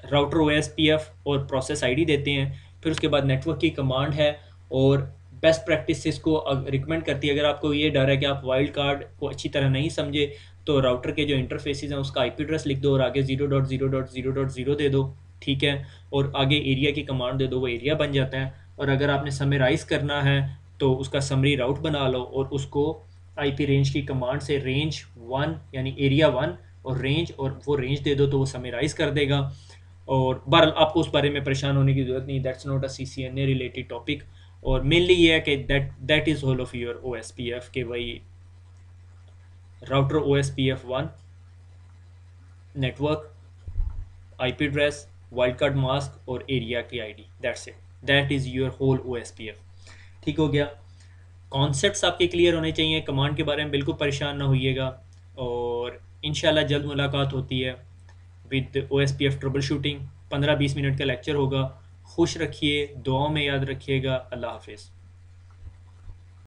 राउटर OSPF और प्रोसेस आईडी देते हैं, फिर उसके बाद नेटवर्क की कमांड है और बेस्ट प्रैक्टिसेस को रिकमेंड करती है। अगर आपको ये डर है कि आप वाइल्ड कार्ड को अच्छी तरह नहीं समझे तो राउटर के जो इंटरफेसेस हैं उसका आईपी एड्रेस लिख दो और आगे 0.0.0.0 दे दो, ठीक है, और आगे एरिया की कमांड दे दो, वो एरिया बन जाता है। और अगर आपने समराइज़ करना है तो उसका समरी राउट बना लो और उसको आईपी रेंज की कमांड से रेंज 1 यानी एरिया 1 और रेंज, और वो रेंज दे दो तो वो समराइज़ कर देगा। और बहरहाल आपको उस बारे में परेशान होने की ज़रूरत नहीं, that's not a CCNA related topic. और मेनली ये है कि that is whole of your OSPF के भाई router OSPF1 network, IP address, wildcard mask और एरिया की ID, that's it, that is your whole OSPF। ठीक हो गया। कॉन्सेप्ट्स आपके क्लियर होने चाहिए, कमांड के बारे में बिल्कुल परेशान ना होइएगा। और इंशाल्लाह जल्द मुलाकात होती है with OSPF trouble shooting. 15-20 minute का लेक्चर होगा। खुश रखिए, दुआओं में याद रखिएगा। अल्लाह हाफिज़।